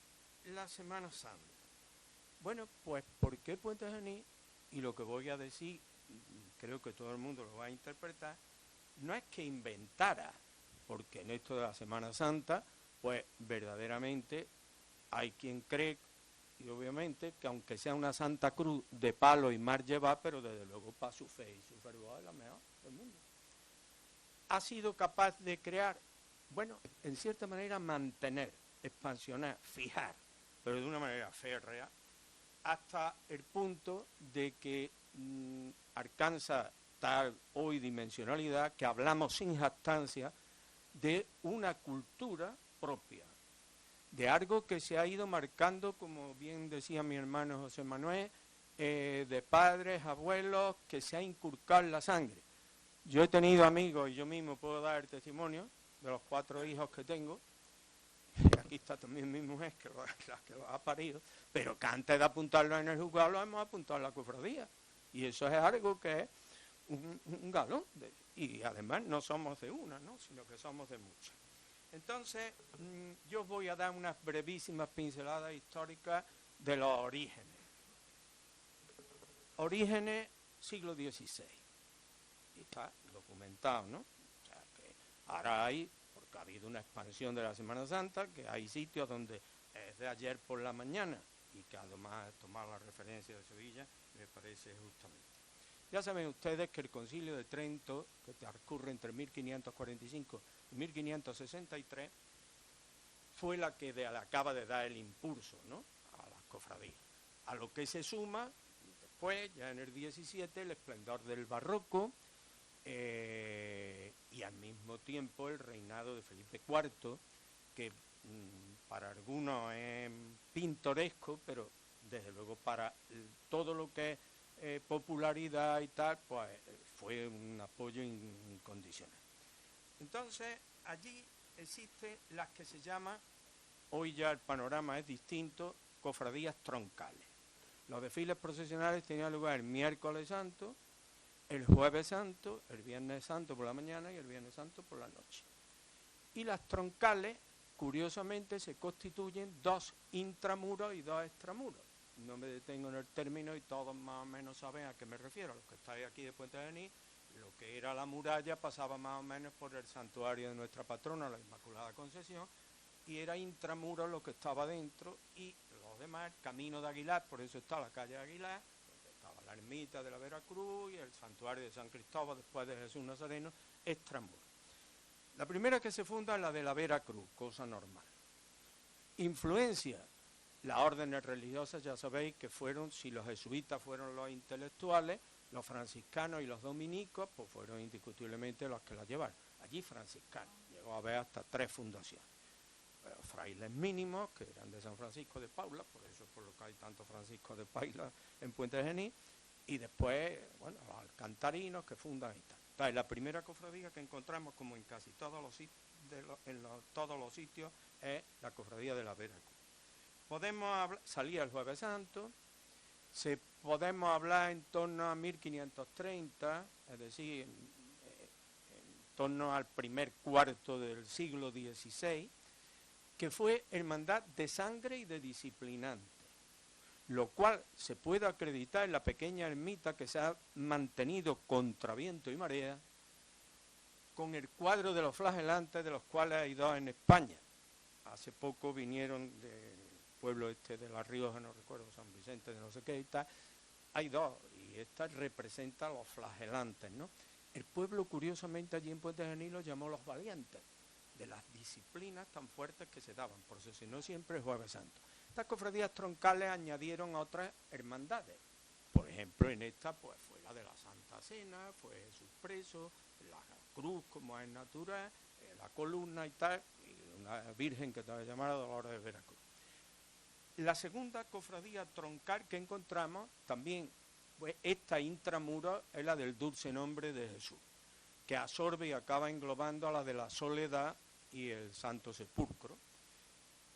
la Semana Santa? Bueno, pues porque Puente Genil, y lo que voy a decir, creo que todo el mundo lo va a interpretar, no es que inventara, porque en esto de la Semana Santa, pues verdaderamente hay quien cree, y obviamente, que aunque sea una Santa Cruz de palo y mar llevar, pero desde luego para su fe y su fervor es la mejor del mundo. Ha sido capaz de crear, bueno, en cierta manera mantener, expansionar, fijar, pero de una manera férrea, hasta el punto de que alcanza tal hoy dimensionalidad que hablamos sin jactancia de una cultura propia, de algo que se ha ido marcando, como bien decía mi hermano José Manuel, de padres, abuelos, que se ha inculcado en la sangre. Yo he tenido amigos, y yo mismo puedo dar el testimonio, de los 4 hijos que tengo, y aquí está también mi mujer, que lo ha parido, pero que antes de apuntarlo en el juzgado lo hemos apuntado en la cofradía. Y eso es algo que es un galón. Y además no somos de una, ¿no?, sino que somos de muchas. Entonces, yo os voy a dar unas brevísimas pinceladas históricas de los orígenes. Orígenes, siglo XVI. Y está documentado, ¿no? O sea, que ahora hay, porque ha habido una expansión de la Semana Santa, que hay sitios donde es de ayer por la mañana, y que además tomar la referencia de Sevilla, me parece justamente. Ya saben ustedes que el Concilio de Trento, que transcurre entre 1545 y 1563, fue la que le acaba de dar el impulso, ¿no?, a las cofradías. A lo que se suma, después, ya en el 17, el esplendor del barroco y al mismo tiempo el reinado de Felipe IV, que para algunos es pintoresco, pero desde luego para todo lo que es popularidad y tal, pues fue un apoyo incondicional. Entonces, allí existen las que se llaman, hoy ya el panorama es distinto, cofradías troncales. Los desfiles procesionales tenían lugar el miércoles santo, el jueves santo, el viernes santo por la mañana y el viernes santo por la noche. Y las troncales, curiosamente, se constituyen 2 intramuros y 2 extramuros. No me detengo en el término y todos más o menos saben a qué me refiero. Los que estáis aquí de Puente Genil, lo que era la muralla pasaba más o menos por el santuario de nuestra patrona, la Inmaculada Concepción, y era intramuros lo que estaba dentro, y los demás, el Camino de Aguilar, por eso está la calle de Aguilar, donde estaba la ermita de la Veracruz y el santuario de San Cristóbal, después de Jesús Nazareno, extramuros. La primera que se funda es la de la Veracruz, cosa normal. Influencia, las órdenes religiosas, ya sabéis que fueron, si los jesuitas fueron los intelectuales, los franciscanos y los dominicos, pues fueron indiscutiblemente los que la llevaron. Allí franciscanos, llegó a haber hasta 3 fundaciones. Frailes mínimos, que eran de San Francisco de Paula, por eso por lo que hay tantos Franciscos de Paula en Puente Genil, y después, bueno, los alcantarinos que fundan y tal. Entonces, la primera cofradía que encontramos, como en casi todos los sitios, es la cofradía de la Veracruz. Podemos salir el Jueves Santo, podemos hablar en torno a 1530, es decir, en torno al primer cuarto del siglo XVI, que fue hermandad de sangre y de disciplinante, lo cual se puede acreditar en la pequeña ermita que se ha mantenido contra viento y marea, con el cuadro de los flagelantes, de los cuales hay 2 en España. Hace poco vinieron del pueblo este de La Rioja, no recuerdo, San Vicente de no sé qué y tal, hay 2, y esta representa los flagelantes, ¿no? El pueblo, curiosamente, allí en Puente Genil los llamó los valientes, de las disciplinas tan fuertes que se daban, por eso si no siempre es Jueves Santo. Estas cofradías troncales añadieron otras hermandades. Por ejemplo, en esta pues fue la de la Santa Cena, fue Jesús Preso, la cruz como es natural, la columna y tal, y una virgen que estaba llamada Dolores de Veracruz. La segunda cofradía troncal que encontramos, también pues, esta intramuros, es la del Dulce Nombre de Jesús, que absorbe y acaba englobando a la de la Soledad y el Santo Sepulcro.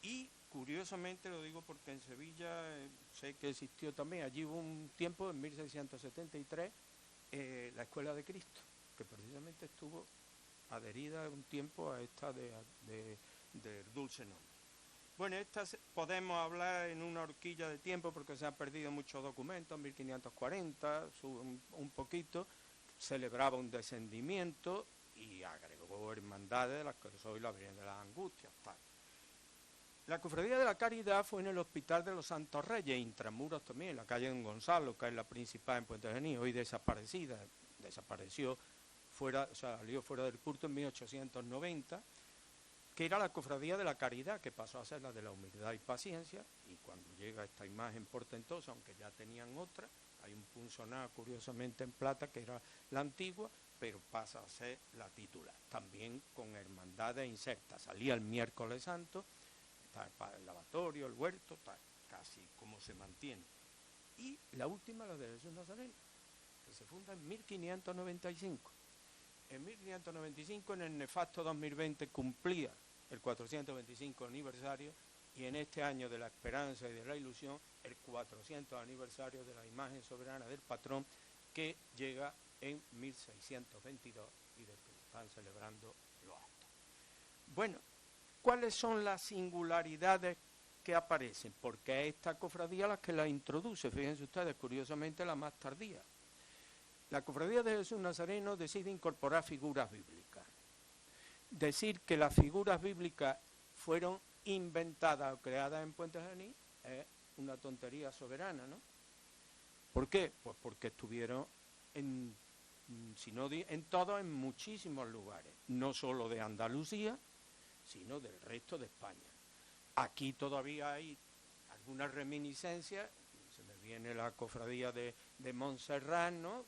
Y curiosamente, lo digo porque en Sevilla sé que existió también, allí hubo un tiempo, en 1673, la Escuela de Cristo, que precisamente estuvo adherida un tiempo a esta del Dulce Nombre. Bueno, estas podemos hablar en una horquilla de tiempo porque se han perdido muchos documentos, en 1540, un poquito, celebraba un descendimiento y agregó hermandades de las que hoy la Virgen de las Angustias, tal. La Cofradía de la Caridad fue en el Hospital de los Santos Reyes, intramuros también, en la calle Don Gonzalo, que es la principal en Puente Genil, hoy desaparecida, desapareció, salió fuera del culto en 1890, que era la Cofradía de la Caridad, que pasó a ser la de la Humildad y Paciencia, y cuando llega esta imagen portentosa, aunque ya tenían otra, hay un punzonado curiosamente en plata, que era la antigua, pero pasa a ser la titular, también con hermandades insertas. Salía el miércoles santo, está el lavatorio, el huerto, tal, casi como se mantiene. Y la última, la de Jesús Nazareno, que se funda en 1595. En 1595, en el nefasto 2020, cumplía el 425 aniversario, y en este año de la esperanza y de la ilusión, el 400 aniversario de la imagen soberana del patrón, que llega en 1622 y del que están celebrando los actos. Bueno, ¿cuáles son las singularidades que aparecen? Porque es esta cofradía la que la introduce, fíjense ustedes, curiosamente la más tardía. La Cofradía de Jesús Nazareno decide incorporar figuras bíblicas. Decir que las figuras bíblicas fueron inventadas o creadas en Puente Genil es una tontería soberana, ¿no? ¿Por qué? Pues porque estuvieron en muchísimos lugares, no solo de Andalucía, sino del resto de España. Aquí todavía hay algunas reminiscencias, se me viene la cofradía de Montserrat, ¿no?,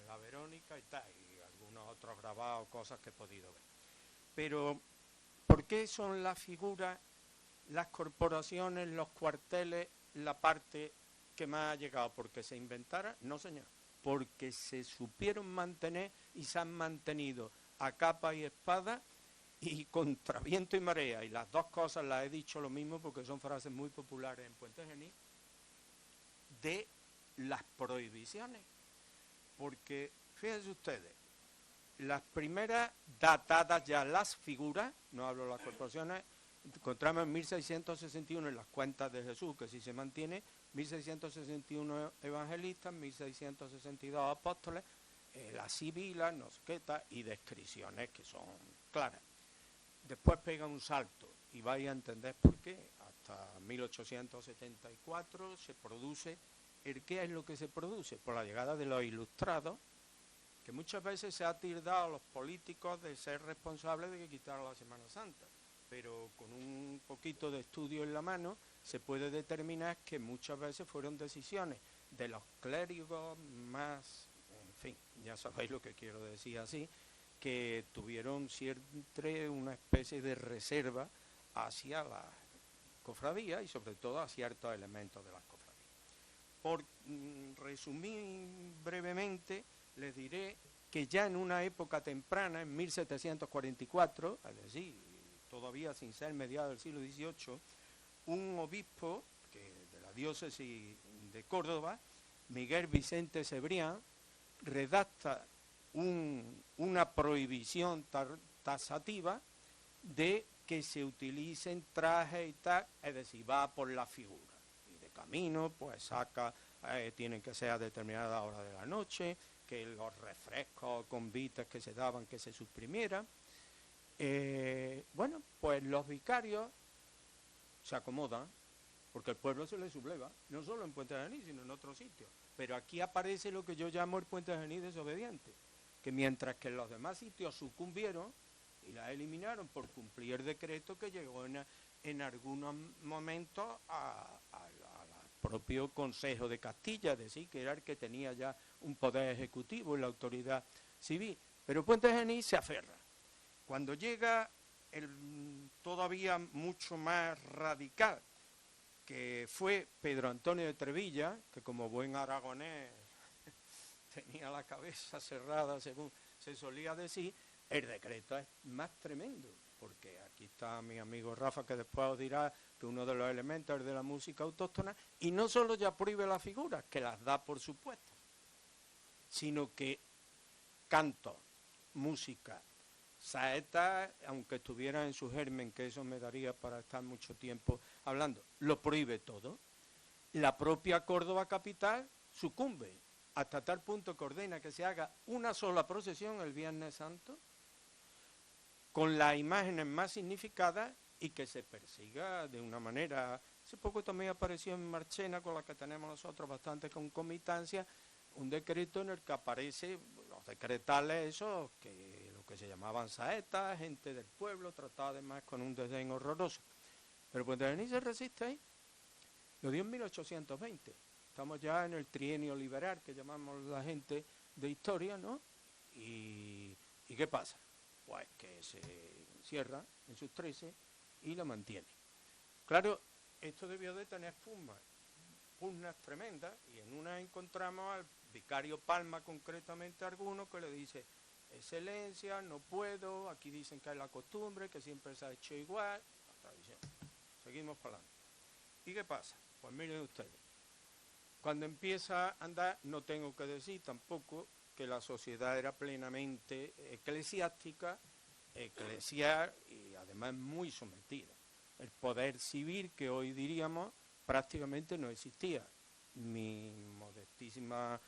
la Verónica y tal, y algunos otros grabados, cosas que he podido ver. Pero, ¿por qué son las figuras las corporaciones, los cuarteles, la parte que más ha llegado porque se inventara, no señor, porque se supieron mantener y se han mantenido a capa y espada y contra viento y marea, y las dos cosas las he dicho lo mismo porque son frases muy populares en Puente Genil, de las prohibiciones, porque fíjense ustedes, las primeras datadas ya las figuras, no hablo de las corporaciones, encontramos en 1661 en las cuentas de Jesús, que sí se mantiene, 1661 evangelistas, 1662 apóstoles, las sibilas, no sé qué tal, y descripciones que son claras. Después pega un salto, y vais a entender por qué, hasta 1874 se produce, ¿qué es lo que se produce? Por la llegada de los ilustrados, que muchas veces se ha tildado a los políticos de ser responsables de que quitaran la Semana Santa, pero con un poquito de estudio en la mano se puede determinar que muchas veces fueron decisiones de los clérigos más, en fin, ya sabéis lo que quiero decir así, que tuvieron siempre una especie de reserva hacia la cofradía y sobre todo a ciertos elementos de las cofradías. Por resumir brevemente, les diré que ya en una época temprana, en 1744, es decir, todavía sin ser mediados del siglo XVIII, un obispo de la diócesis de Córdoba, Miguel Vicente Cebrián, redacta una prohibición taxativa de que se utilicen trajes y tal, es decir, va por la figura. Y de camino, pues saca, tienen que ser a determinada hora de la noche, que los refrescos, convites que se daban, que se suprimieran. Bueno, pues los vicarios se acomodan, porque el pueblo se les subleva, no solo en Puente Genil, sino en otros sitios. Pero aquí aparece lo que yo llamo el Puente Genil desobediente, que mientras que en los demás sitios sucumbieron y la eliminaron por cumplir el decreto que llegó en algunos momentos al propio Consejo de Castilla, es decir, que era el que tenía ya un poder ejecutivo y la autoridad civil. Pero Puente Genil se aferra. Cuando llega el todavía mucho más radical, que fue Pedro Antonio de Trevilla, que como buen aragonés tenía la cabeza cerrada, según se solía decir, el decreto es más tremendo, porque aquí está mi amigo Rafa, que después os dirá que uno de los elementos es de la música autóctona, y no solo ya prohíbe las figuras, que las da por supuesto, sino que canto, música, saetas, aunque estuviera en su germen, que eso me daría para estar mucho tiempo hablando, lo prohíbe todo. La propia Córdoba capital sucumbe, hasta tal punto que ordena que se haga una sola procesión el Viernes Santo, con las imágenes más significadas y que se persiga de una manera. Hace poco también apareció en Marchena, con la que tenemos nosotros bastante concomitancia, un decreto en el que aparece los decretales esos, que lo que se llamaban saetas, gente del pueblo, tratada además con un desdén horroroso. Pero Puente Genil se resiste ahí. Lo dio en 1820. Estamos ya en el trienio liberal, que llamamos la gente de historia, ¿no? ¿Y qué pasa? Pues que se cierra en sus 13 y la mantiene. Claro, esto debió de tener pugnas tremendas, y en una encontramos al vicario Palma, concretamente alguno, que le dice: Excelencia, no puedo, aquí dicen que es la costumbre, que siempre se ha hecho igual, la tradición. Seguimos para adelante. ¿Y qué pasa? Pues miren ustedes, cuando empieza a andar, no tengo que decir tampoco que la sociedad era plenamente eclesiástica, eclesial y además muy sometida. El poder civil, que hoy diríamos, prácticamente no existía. Mi modestísima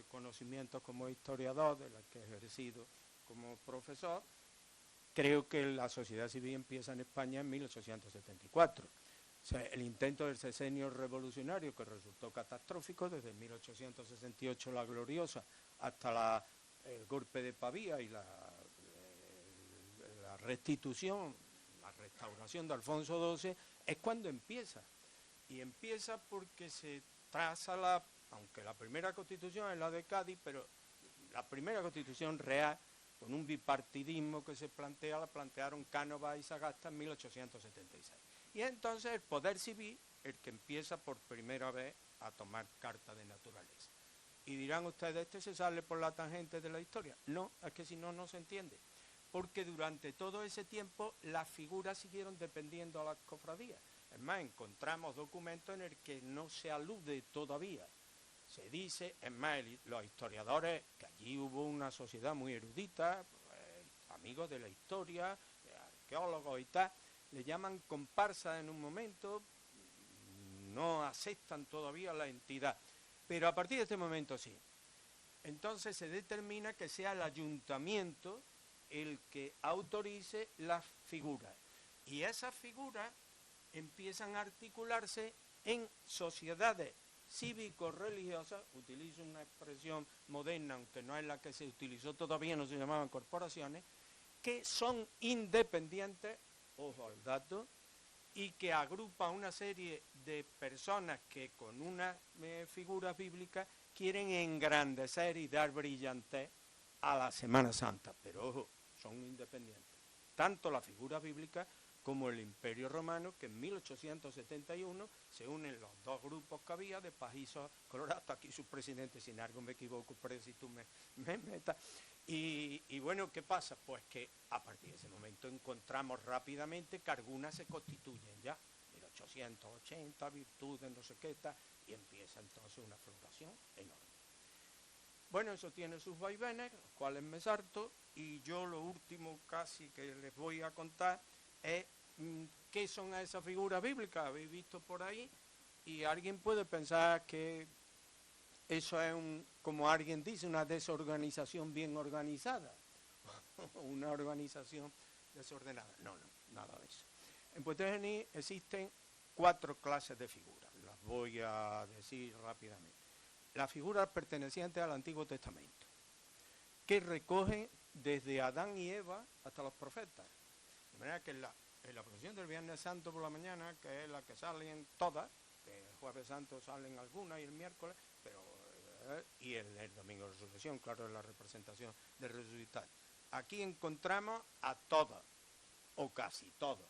conocimientos como historiador, de la que he ejercido como profesor, creo que la sociedad civil empieza en España en 1874. O sea, el intento del sexenio revolucionario, que resultó catastrófico, desde 1868 la gloriosa hasta el golpe de Pavía y la restitución, la restauración de Alfonso XII, es cuando empieza. Y empieza porque se traza aunque la primera constitución es la de Cádiz, pero la primera constitución real, con un bipartidismo que se plantea, la plantearon Cánovas y Sagasta en 1876. Y entonces el poder civil el que empieza por primera vez a tomar carta de naturaleza. Y dirán ustedes, ¿este se sale por la tangente de la historia? No, es que si no, no se entiende. Porque durante todo ese tiempo las figuras siguieron dependiendo a las cofradías. Es más, encontramos documentos en el que no se alude todavía. Se dice, es más, los historiadores, que allí hubo una sociedad muy erudita, amigos de la historia, arqueólogos y tal, le llaman comparsa en un momento, no aceptan todavía la entidad, pero a partir de este momento sí. Entonces se determina que sea el ayuntamiento el que autorice las figuras. Y esas figuras empiezan a articularse en sociedades cívico-religiosas, utilizo una expresión moderna, aunque no es la que se utilizó todavía, no se llamaban corporaciones, que son independientes, ojo al dato, y que agrupa una serie de personas que con una figura bíblica quieren engrandecer y dar brillantez a la Semana Santa, pero ojo, son independientes. Tanto la figura bíblica como el Imperio Romano, que en 1871 se unen los dos grupos que había de Pajizo Colorado, aquí su presidente, sin algo me equivoco, pero si tú me metas. Y bueno, ¿qué pasa? Pues que a partir de ese momento encontramos rápidamente que algunas se constituyen ya, 1880, virtudes, no sé qué tal, y empieza entonces una floración enorme. Bueno, eso tiene sus vaivenes, los cuales me salto, y yo lo último casi que les voy a contar es qué son esas figuras bíblicas, habéis visto por ahí, y alguien puede pensar que eso es, como alguien dice, una desorganización bien organizada, una organización desordenada. No, nada de eso. En Puente Genil existen 4 clases de figuras, las voy a decir rápidamente. Las figuras pertenecientes al Antiguo Testamento, que recogen desde Adán y Eva hasta los profetas. De manera que en la procesión del Viernes Santo por la mañana, que es la que salen todas, que el Jueves Santo salen algunas y el miércoles, pero y el Domingo de Resurrección, claro, es la representación del resucitado. Aquí encontramos a todas, o casi todas,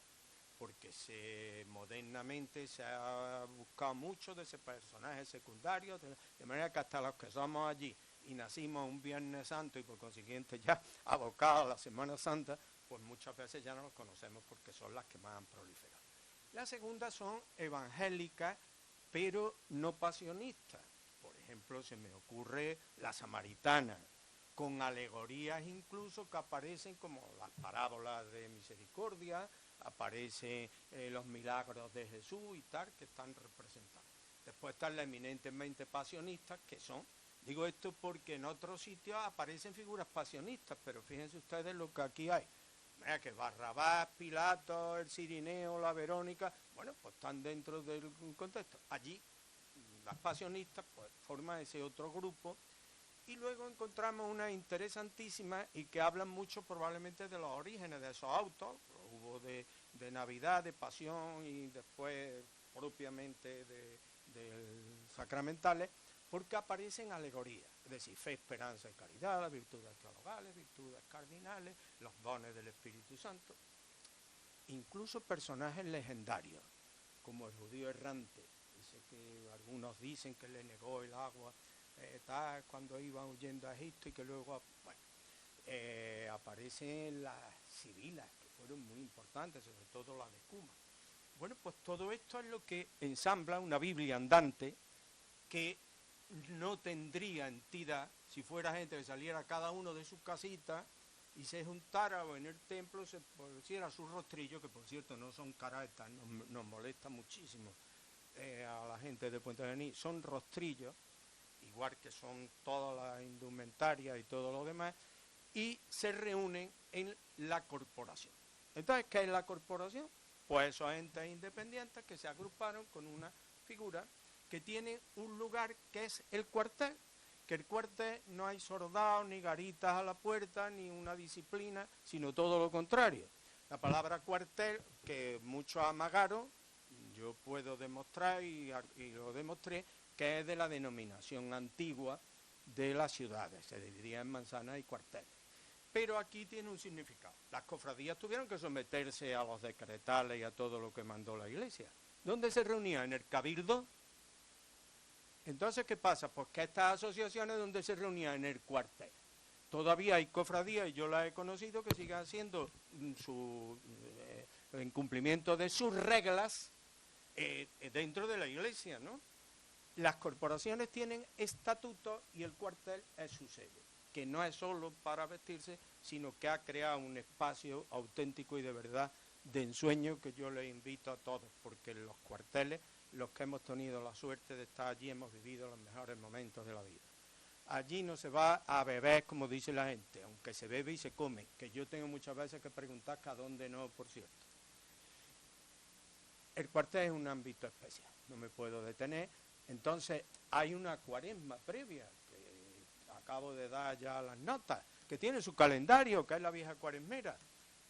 porque modernamente se ha buscado mucho de ese personaje secundario, de manera que hasta los que somos allí y nacimos un Viernes Santo y por consiguiente ya abocados a la Semana Santa, pues muchas veces ya no los conocemos porque son las que más han proliferado. Las segundas son evangélicas, pero no pasionistas. Por ejemplo, se me ocurre la samaritana, con alegorías incluso que aparecen como las parábolas de misericordia, aparecen los milagros de Jesús y tal, que están representados. Después están las eminentemente pasionistas, que son, digo esto porque en otros sitios aparecen figuras pasionistas, pero fíjense ustedes lo que aquí hay. Mira que Barrabás, Pilato, el Cirineo, la Verónica, bueno, pues están dentro del contexto. Allí las pasionistas pues forman ese otro grupo. Y luego encontramos una interesantísima y que hablan mucho probablemente de los orígenes de esos autos. Hubo de Navidad, de Pasión y después propiamente de sacramentales, porque aparecen alegorías, es decir, fe, esperanza y caridad, las virtudes teologales, virtudes cardinales, los dones del Espíritu Santo, incluso personajes legendarios, como el judío errante, ese que algunos dicen que le negó el agua cuando iban huyendo a Egipto y que luego, bueno, aparecen las sibilas, que fueron muy importantes, sobre todo la de Cuma. Bueno, pues todo esto es lo que ensambla una Biblia andante que no tendría entidad si fuera gente que saliera cada uno de sus casitas y se juntara o en el templo se pusiera sus rostrillos, que por cierto no son caretas, nos molesta muchísimo a la gente de Puente Genil, son rostrillos, igual que son todas las indumentarias y todo lo demás, y se reúnen en la corporación. Entonces, ¿qué es la corporación? Pues esos entes independientes que se agruparon con una figura que tiene un lugar que es el cuartel, que el cuartel no hay soldados, ni garitas a la puerta, ni una disciplina, sino todo lo contrario. La palabra cuartel, que muchos amagaron, yo puedo demostrar y lo demostré, que es de la denominación antigua de las ciudades, se dividía en manzanas y cuarteles. pero aquí tiene un significado. Las cofradías tuvieron que someterse a los decretales y a todo lo que mandó la Iglesia. ¿Dónde se reunían? ¿En el Cabildo? Entonces, ¿qué pasa? Pues que estas asociaciones, ¿dónde se reunían? En el cuartel. Todavía hay cofradías, y yo las he conocido, que siguen haciendo en cumplimiento de sus reglas dentro de la Iglesia, ¿no? Las corporaciones tienen estatutos y el cuartel es su sede, que no es solo para vestirse, sino que ha creado un espacio auténtico y de verdad de ensueño que yo les invito a todos, porque en los cuarteles, los que hemos tenido la suerte de estar allí, hemos vivido los mejores momentos de la vida. Allí no se va a beber, como dice la gente, aunque se bebe y se come, que yo tengo muchas veces que preguntar que a dónde no, por cierto. El cuartel es un ámbito especial, no me puedo detener. Entonces, hay una cuaresma previa, que acabo de dar ya las notas, que tiene su calendario, que es la vieja cuaresmera,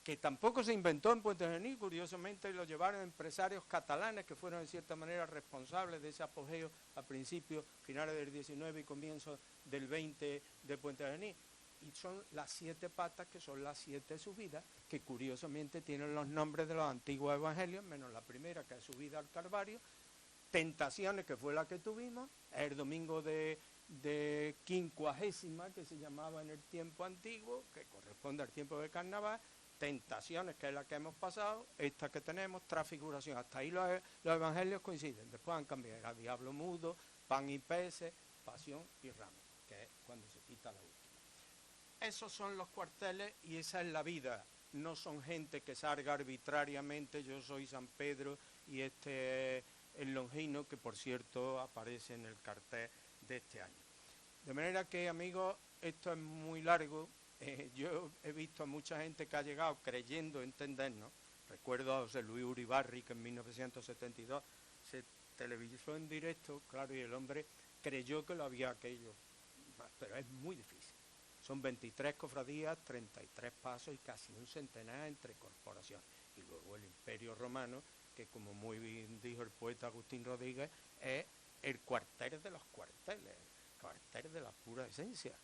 que tampoco se inventó en Puente Genil, curiosamente lo llevaron empresarios catalanes que fueron en cierta manera responsables de ese apogeo a principios, finales del 19 y comienzos del 20 de Puente Genil. Y son las 7 patas, que son las 7 subidas, que curiosamente tienen los nombres de los antiguos evangelios, menos la primera, que es subida al Calvario. Tentaciones, que fue la que tuvimos, el domingo de quincuagésima, que se llamaba en el tiempo antiguo, que corresponde al tiempo de carnaval. Tentaciones, que es la que hemos pasado, esta que tenemos, transfiguración. Hasta ahí los evangelios coinciden. Después han cambiado a diablo mudo, pan y peces, pasión y ramos, que es cuando se quita la última. Esos son los cuarteles y esa es la vida. No son gente que salga arbitrariamente, yo soy San Pedro y este es el Longino, que por cierto aparece en el cartel de este año. De manera que, amigos, esto es muy largo. Yo he visto a mucha gente que ha llegado creyendo entendernos. Recuerdo a José Luis Uribarri, que en 1972 se televisó en directo, claro, y el hombre creyó que lo había aquello. Pero es muy difícil. Son 23 cofradías, 33 pasos y casi un centenar entre corporaciones. Y luego el Imperio Romano, que como muy bien dijo el poeta Agustín Rodríguez, es el cuartel de los cuarteles, el cuartel de la pura esencia,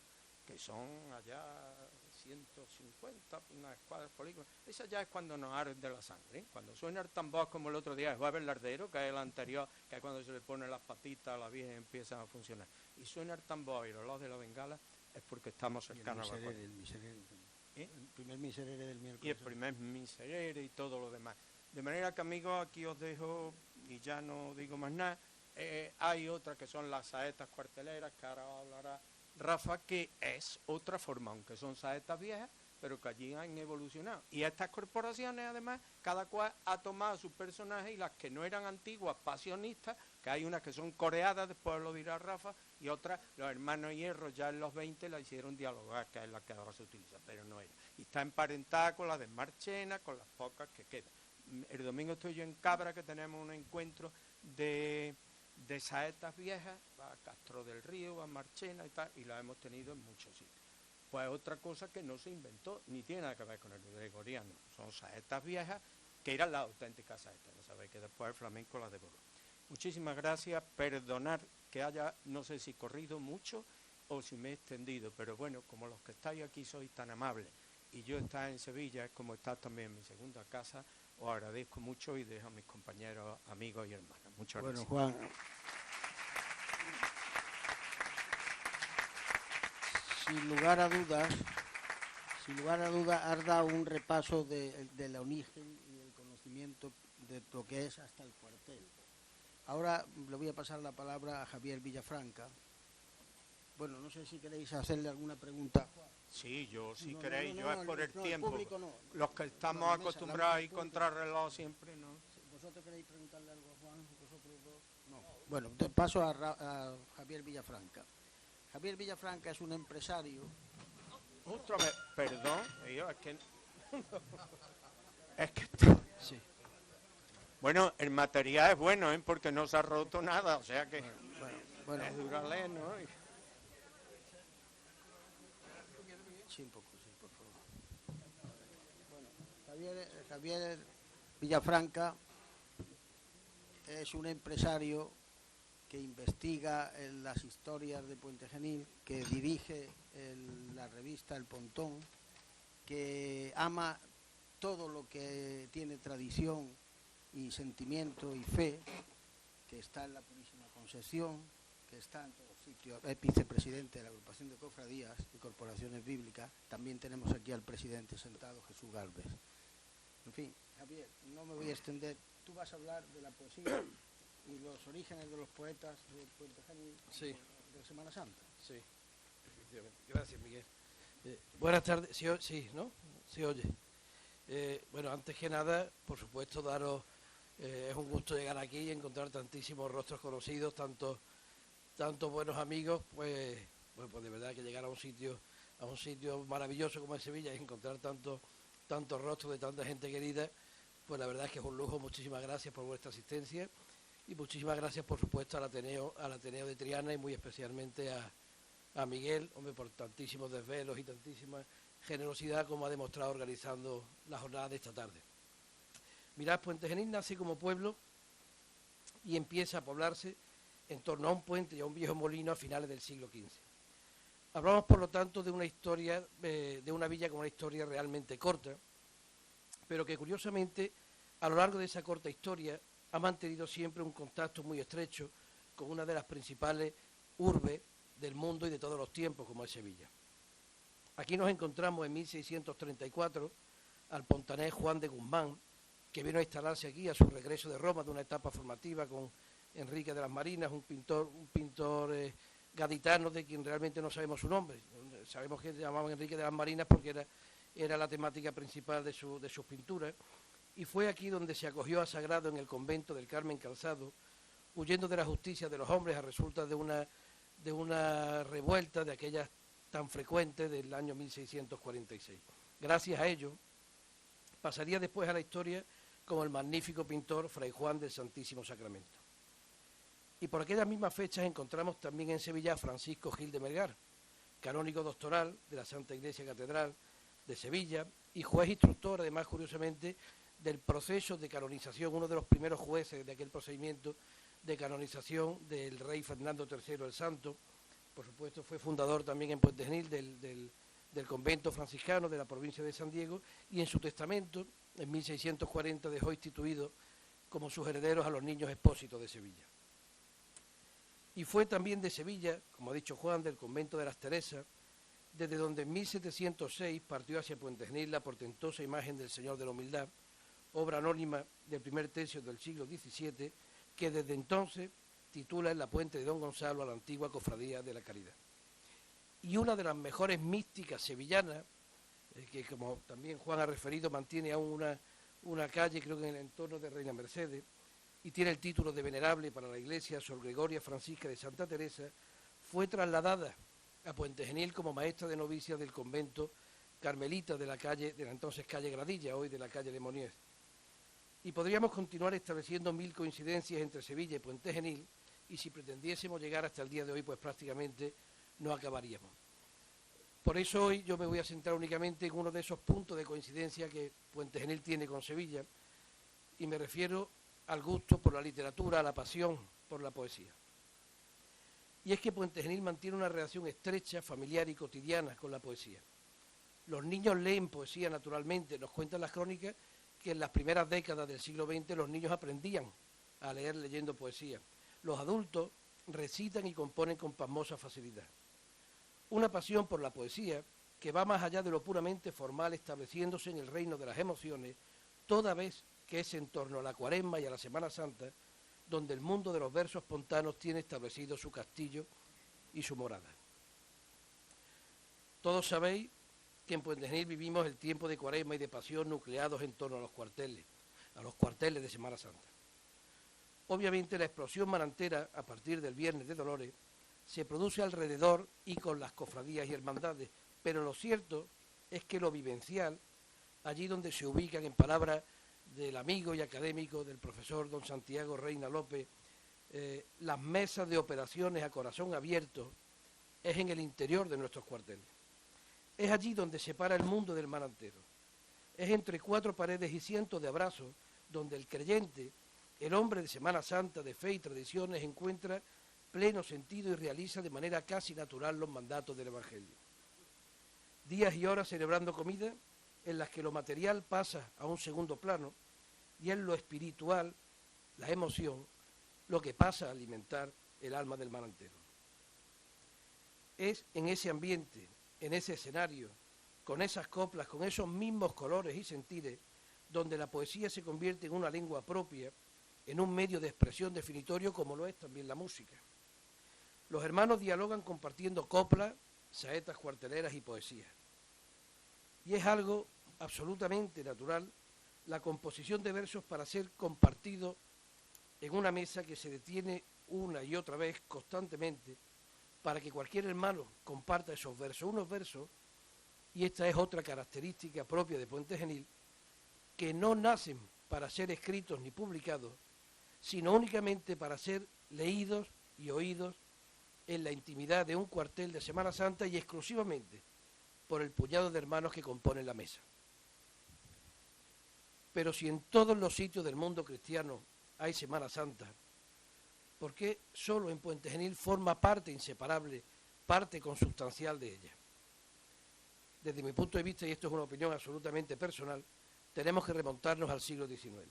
que son allá 150, unas escuadras polígonas. Esa ya es cuando nos arde la sangre, ¿eh? Cuando suena el tambor, como el otro día, es Jueves Lardero, que es el anterior, que es cuando se le ponen las patitas a la Virgen y empiezan a funcionar. Y suena el tambor y el reloj de la bengala, es porque estamos cercanos a la cuaresma. El primer miserere del miércoles. Y el primer miserere y todo lo demás. De manera que, amigos, aquí os dejo y ya no digo más nada. Hay otras que son las saetas cuarteleras, que ahora hablará Rafa, que es otra forma, aunque son saetas viejas, pero que allí han evolucionado. Y estas corporaciones, además, cada cual ha tomado sus personajes y las que no eran antiguas, pasionistas, que hay unas que son coreadas, después lo dirá Rafa, y otras, los hermanos Hierro ya en los 20 la hicieron dialogar, que es la que ahora se utiliza, pero no era. Y está emparentada con las de Marchena, con las pocas que quedan. El domingo estoy yo en Cabra, que tenemos un encuentro de saetas viejas, a Castro del Río, a Marchena y tal, y las hemos tenido en muchos sitios. Pues otra cosa que no se inventó, ni tiene nada que ver con el gregoriano, son saetas viejas, que eran las auténticas saetas, ya sabéis que después el flamenco las devoró. Muchísimas gracias, perdonad que haya, no sé si corrido mucho o si me he extendido, pero bueno, como los que estáis aquí sois tan amables, y yo estar en Sevilla es como estar también en mi segunda casa, os agradezco mucho y dejo a mis compañeros, amigos y hermanos. Muchas gracias. Bueno, Juan, sin lugar a dudas, has dado un repaso de la origen y el conocimiento de lo que es hasta el cuartel. Ahora le voy a pasar la palabra a Javier Villafranca. Bueno, no sé si queréis hacerle alguna pregunta. Sí, yo si queréis, yo es por el no, tiempo. El público no. Los que estamos acostumbrados a ir contra el reloj siempre, ¿no? ¿Vosotros queréis preguntarle algo a Juan? ¿Vosotros dos? No. Bueno, te paso a Javier Villafranca. Javier Villafranca es un empresario. Otra vez, perdón, es que... es que... Sí. Bueno, el material es bueno, ¿eh? Porque no se ha roto nada, o sea que Bueno. es duralé, ¿no? Sí, un poco, sí, por favor. Bueno, Javier Villafranca es un empresario que investiga las historias de Puente Genil, que dirige la revista El Pontón que ama todo lo que tiene tradición y sentimiento y fe, que está en la Purísima Concepción, que está en todos sitios, es vicepresidente de la agrupación de cofradías y corporaciones bíblicas. También tenemos aquí al presidente sentado, Jesús Gálvez. En fin, Javier, no me voy a extender. Tú vas a hablar de la poesía y los orígenes de los poetas de Puente Genil, sí, de Semana Santa. Sí, efectivamente. Gracias, Miguel. Buenas tardes. Sí, ¿no? Se oye. Bueno, antes que nada, por supuesto, daros... es un gusto llegar aquí y encontrar tantísimos rostros conocidos, tantos buenos amigos, pues de verdad que llegar a un sitio maravilloso como es Sevilla y encontrar tantos rostros de tanta gente querida, pues la verdad es que es un lujo. Muchísimas gracias por vuestra asistencia y muchísimas gracias, por supuesto, al Ateneo de Triana y muy especialmente a Miguel, hombre, por tantísimos desvelos y tantísima generosidad como ha demostrado organizando la jornada de esta tarde. Mirad, Puente Genil nace como pueblo y empieza a poblarse en torno a un puente y a un viejo molino a finales del siglo XV. Hablamos, por lo tanto, de una historia, de una villa con una historia realmente corta, pero que curiosamente, a lo largo de esa corta historia, ha mantenido siempre un contacto muy estrecho con una de las principales urbes del mundo y de todos los tiempos, como es Sevilla. Aquí nos encontramos en 1634 al pontanés Juan de Guzmán, que vino a instalarse aquí a su regreso de Roma de una etapa formativa con Enrique de las Marinas, un pintor gaditano de quien realmente no sabemos su nombre. Sabemos que se llamaba Enrique de las Marinas porque era la temática principal de sus pinturas, y fue aquí donde se acogió a sagrado en el convento del Carmen Calzado, huyendo de la justicia de los hombres a resulta de una revuelta de aquellas tan frecuentes del año 1646. Gracias a ello, pasaría después a la historia como el magnífico pintor Fray Juan del Santísimo Sacramento. Y por aquellas mismas fechas encontramos también en Sevilla a Francisco Gil de Melgar, canónigo doctoral de la Santa Iglesia Catedral de Sevilla y juez instructor, además, curiosamente, del proceso de canonización, uno de los primeros jueces de aquel procedimiento de canonización del rey Fernando III el Santo. Por supuesto, fue fundador también en Puente Genil del convento franciscano de la provincia de San Diego, y en su testamento, en 1640, dejó instituido como sus herederos a los niños expósitos de Sevilla. Y fue también de Sevilla, como ha dicho Juan, del convento de las Teresas, desde donde en 1706 partió hacia Puente Genil la portentosa imagen del Señor de la Humildad, obra anónima del primer tercio del siglo XVII, que desde entonces titula en la Puente de Don Gonzalo a la antigua Cofradía de la Caridad. Y una de las mejores místicas sevillanas, que como también Juan ha referido, mantiene aún una calle, creo que en el entorno de Reina Mercedes, y tiene el título de venerable para la Iglesia Sor Gregoria Francisca de Santa Teresa, fue trasladada a Puente Genil como maestra de novicias del convento carmelita de la entonces calle Gradilla, hoy de la calle de Monier. Y podríamos continuar estableciendo mil coincidencias entre Sevilla y Puente Genil, y si pretendiésemos llegar hasta el día de hoy, pues prácticamente no acabaríamos. Por eso hoy yo me voy a centrar únicamente en uno de esos puntos de coincidencia que Puente Genil tiene con Sevilla, y me refiero al gusto por la literatura, a la pasión por la poesía. Y es que Puente Genil mantiene una relación estrecha, familiar y cotidiana con la poesía. Los niños leen poesía naturalmente, nos cuentan las crónicas que en las primeras décadas del siglo XX los niños aprendían a leer leyendo poesía. Los adultos recitan y componen con pasmosa facilidad. Una pasión por la poesía que va más allá de lo puramente formal, estableciéndose en el reino de las emociones, toda vez que es en torno a la Cuaresma y a la Semana Santa, donde el mundo de los versos espontáneos tiene establecido su castillo y su morada. Todos sabéis que en Puente Genil vivimos el tiempo de Cuaresma y de pasión nucleados en torno a los cuarteles de Semana Santa. Obviamente la explosión manantera a partir del Viernes de Dolores se produce alrededor y con las cofradías y hermandades, pero lo cierto es que lo vivencial, allí donde se ubican, en palabras del amigo y académico del profesor don Santiago Reina López, las mesas de operaciones a corazón abierto, es en el interior de nuestros cuarteles. Es allí donde se para el mundo del manantero. Es entre cuatro paredes y cientos de abrazos donde el creyente, el hombre de Semana Santa, de fe y tradiciones, encuentra pleno sentido y realiza de manera casi natural los mandatos del Evangelio. Días y horas celebrando comida en las que lo material pasa a un segundo plano y es lo espiritual, la emoción, lo que pasa a alimentar el alma del manantero. Es en ese ambiente, en ese escenario, con esas coplas, con esos mismos colores y sentires, donde la poesía se convierte en una lengua propia, en un medio de expresión definitorio como lo es también la música. Los hermanos dialogan compartiendo coplas, saetas cuarteleras y poesía. Y es algo absolutamente natural la composición de versos para ser compartido en una mesa que se detiene una y otra vez constantemente para que cualquier hermano comparta esos versos. Unos versos, y esta es otra característica propia de Puente Genil, que no nacen para ser escritos ni publicados, sino únicamente para ser leídos y oídos en la intimidad de un cuartel de Semana Santa y exclusivamente por el puñado de hermanos que componen la mesa. Pero si en todos los sitios del mundo cristiano hay Semana Santa, ¿por qué solo en Puente Genil forma parte inseparable, parte consubstancial de ella? Desde mi punto de vista, y esto es una opinión absolutamente personal, tenemos que remontarnos al siglo XIX.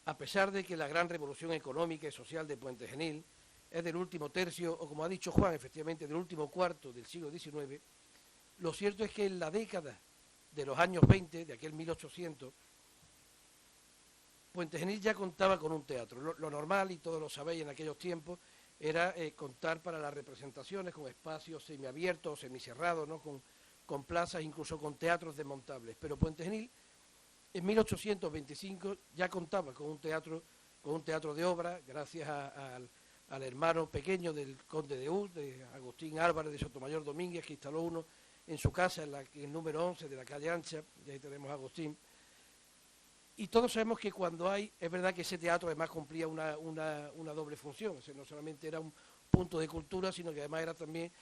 A pesar de que la gran revolución económica y social de Puente Genil es del último tercio, o como ha dicho Juan, efectivamente del último cuarto del siglo XIX, lo cierto es que en la década de los años 20, de aquel 1800, Puente Genil ya contaba con un teatro. Lo normal, y todos lo sabéis en aquellos tiempos, era contar para las representaciones con espacios semiabiertos o semicerrados, ¿no? con plazas, incluso con teatros desmontables. Pero Puente Genil, en 1825, ya contaba con un teatro de obra, gracias al hermano pequeño del conde de Uz, de Agustín Álvarez de Sotomayor Domínguez, que instaló uno en su casa, en el número 11 de la calle Ancha, y ahí tenemos a Agustín. Y todos sabemos que cuando es verdad que ese teatro además cumplía una doble función, o sea, no solamente era un punto de cultura, sino que además era también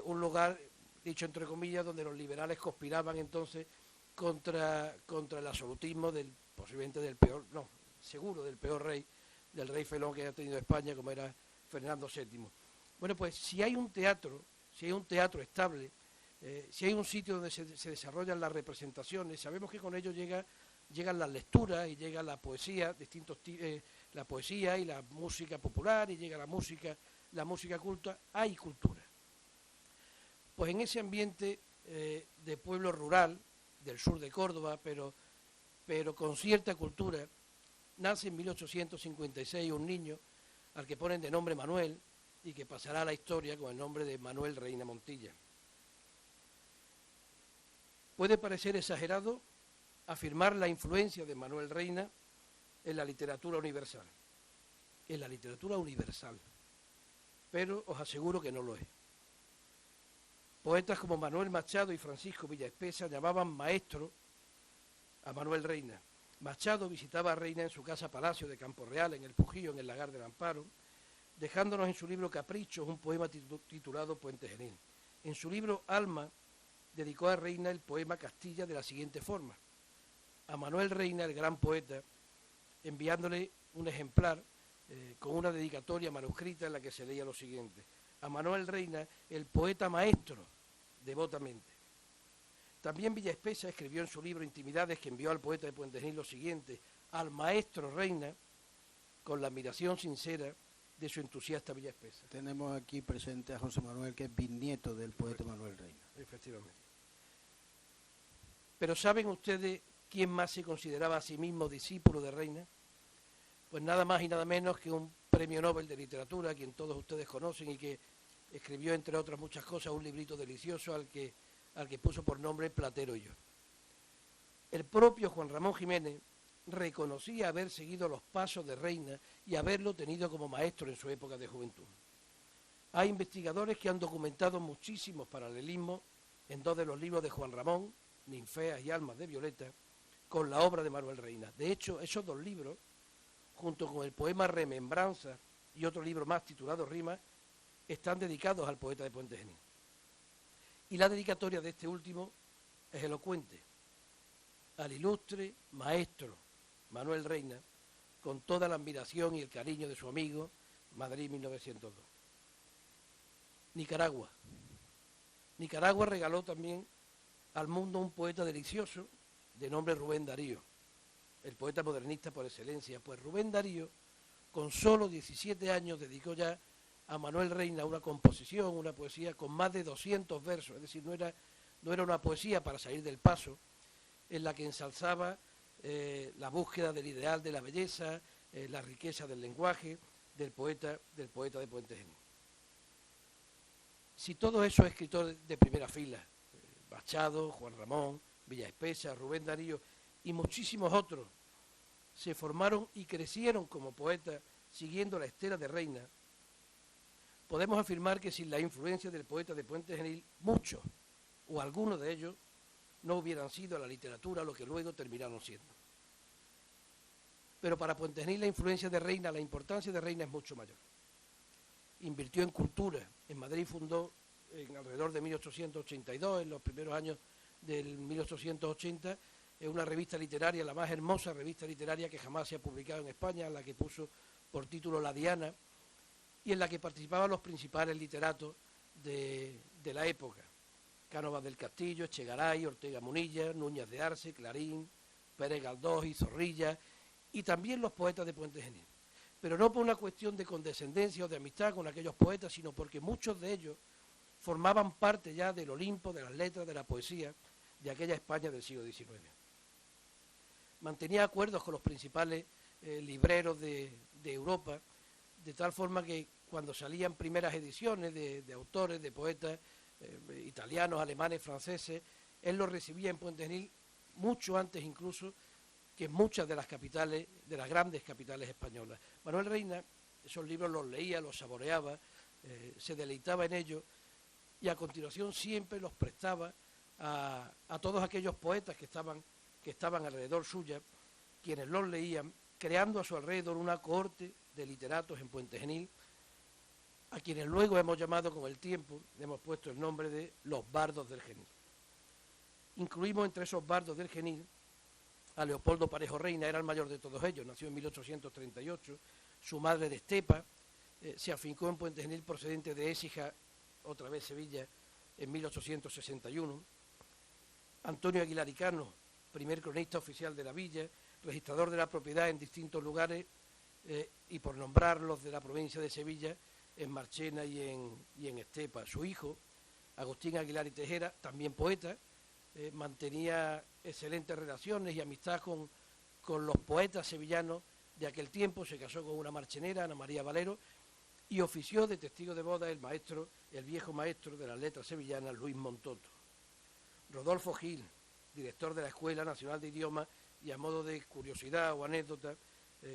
un lugar, dicho entre comillas, donde los liberales conspiraban entonces contra el absolutismo posiblemente del peor, no, seguro del peor rey, del rey felón que haya tenido España, como era Fernando VII. Bueno, pues si hay un teatro estable, si hay un sitio donde se desarrollan las representaciones, sabemos que con ello llegan las lecturas y llega la poesía, la poesía y la música popular, y llega la música culta, hay cultura. Pues en ese ambiente de pueblo rural, del sur de Córdoba, pero con cierta cultura, nace en 1856 un niño al que ponen de nombre Manuel y que pasará a la historia con el nombre de Manuel Reina Montilla. Puede parecer exagerado afirmar la influencia de Manuel Reina en la literatura universal. En la literatura universal. Pero os aseguro que no lo es. Poetas como Manuel Machado y Francisco Villaespesa llamaban maestro a Manuel Reina. Machado visitaba a Reina en su casa Palacio de Campo Real, en el Pujío, en el Lagar del Amparo, dejándonos en su libro Caprichos un poema titulado Puente Genil. En su libro Alma dedicó a Reina el poema Castilla de la siguiente forma: a Manuel Reina, el gran poeta, enviándole un ejemplar con una dedicatoria manuscrita en la que se leía lo siguiente: a Manuel Reina, el poeta maestro, devotamente. También Villaespesa escribió en su libro Intimidades, que envió al poeta de Puente Genil, lo siguiente: al maestro Reina, con la admiración sincera de su entusiasta Villaespesa. Tenemos aquí presente a José Manuel, que es bisnieto del poeta Manuel Reina. Efectivamente. Pero ¿saben ustedes quién más se consideraba a sí mismo discípulo de Reina? Pues nada más y nada menos que un premio Nobel de literatura, a quien todos ustedes conocen y que escribió, entre otras muchas cosas, un librito delicioso al que puso por nombre Platero y yo. El propio Juan Ramón Jiménez reconocía haber seguido los pasos de Reina y haberlo tenido como maestro en su época de juventud. Hay investigadores que han documentado muchísimos paralelismos en dos de los libros de Juan Ramón, Ninfeas y Almas de Violeta, con la obra de Manuel Reina. De hecho, esos dos libros, junto con el poema Remembranza y otro libro más titulado Rimas, están dedicados al poeta de Puente Genil. Y la dedicatoria de este último es elocuente: al ilustre maestro Manuel Reina, con toda la admiración y el cariño de su amigo, Madrid 1902. Nicaragua. Nicaragua regaló también al mundo un poeta delicioso de nombre Rubén Darío, el poeta modernista por excelencia. Pues Rubén Darío, con solo 17 años, dedicó ya a Manuel Reina una composición, una poesía con más de 200 versos, es decir, no era una poesía para salir del paso, en la que ensalzaba la búsqueda del ideal de la belleza, la riqueza del lenguaje del poeta de Puente Genil. Si todos esos escritores de primera fila, Machado, Juan Ramón, Villaespesa, Rubén Darío y muchísimos otros, se formaron y crecieron como poetas siguiendo la estela de Reina, podemos afirmar que sin la influencia del poeta de Puente Genil, muchos o algunos de ellos no hubieran sido a la literatura lo que luego terminaron siendo. Pero para Puente Genil la influencia de Reina, la importancia de Reina es mucho mayor. Invirtió en cultura. En Madrid fundó en alrededor de 1882, en los primeros años del 1880, una revista literaria, la más hermosa revista literaria que jamás se ha publicado en España, la que puso por título La Diana, y en la que participaban los principales literatos de la época: Cánovas del Castillo, Echegaray, Ortega Munilla, Núñez de Arce, Clarín, Pérez Galdós y Zorrilla, y también los poetas de Puente Genil. Pero no por una cuestión de condescendencia o de amistad con aquellos poetas, sino porque muchos de ellos formaban parte ya del Olimpo, de las letras, de la poesía, de aquella España del siglo XIX. Mantenía acuerdos con los principales libreros de Europa, de tal forma que cuando salían primeras ediciones de autores, de poetas italianos, alemanes, franceses, él los recibía en Puente Genil mucho antes incluso que en muchas de las capitales, de las grandes capitales españolas. Manuel Reina esos libros los leía, los saboreaba, se deleitaba en ellos, y a continuación siempre los prestaba a todos aquellos poetas que estaban alrededor suya, quienes los leían, creando a su alrededor una cohorte de literatos en Puente Genil, a quienes luego hemos llamado con el tiempo, hemos puesto el nombre de los bardos del Genil. Incluimos entre esos bardos del Genil a Leopoldo Parejo Reina, era el mayor de todos ellos, nació en 1838, su madre de Estepa, se afincó en Puente Genil procedente de Écija, otra vez Sevilla, en 1861. Antonio Aguilar y Cano, primer cronista oficial de la villa, registrador de la propiedad en distintos lugares, y por nombrarlos de la provincia de Sevilla, en Marchena y en Estepa. Su hijo, Agustín Aguilar y Tejera, también poeta, mantenía excelentes relaciones y amistad con los poetas sevillanos de aquel tiempo. Se casó con una marchenera, Ana María Valero, y ofició de testigo de boda el viejo maestro de las letras sevillanas, Luis Montoto. Rodolfo Gil, director de la Escuela Nacional de Idiomas, y a modo de curiosidad o anécdota,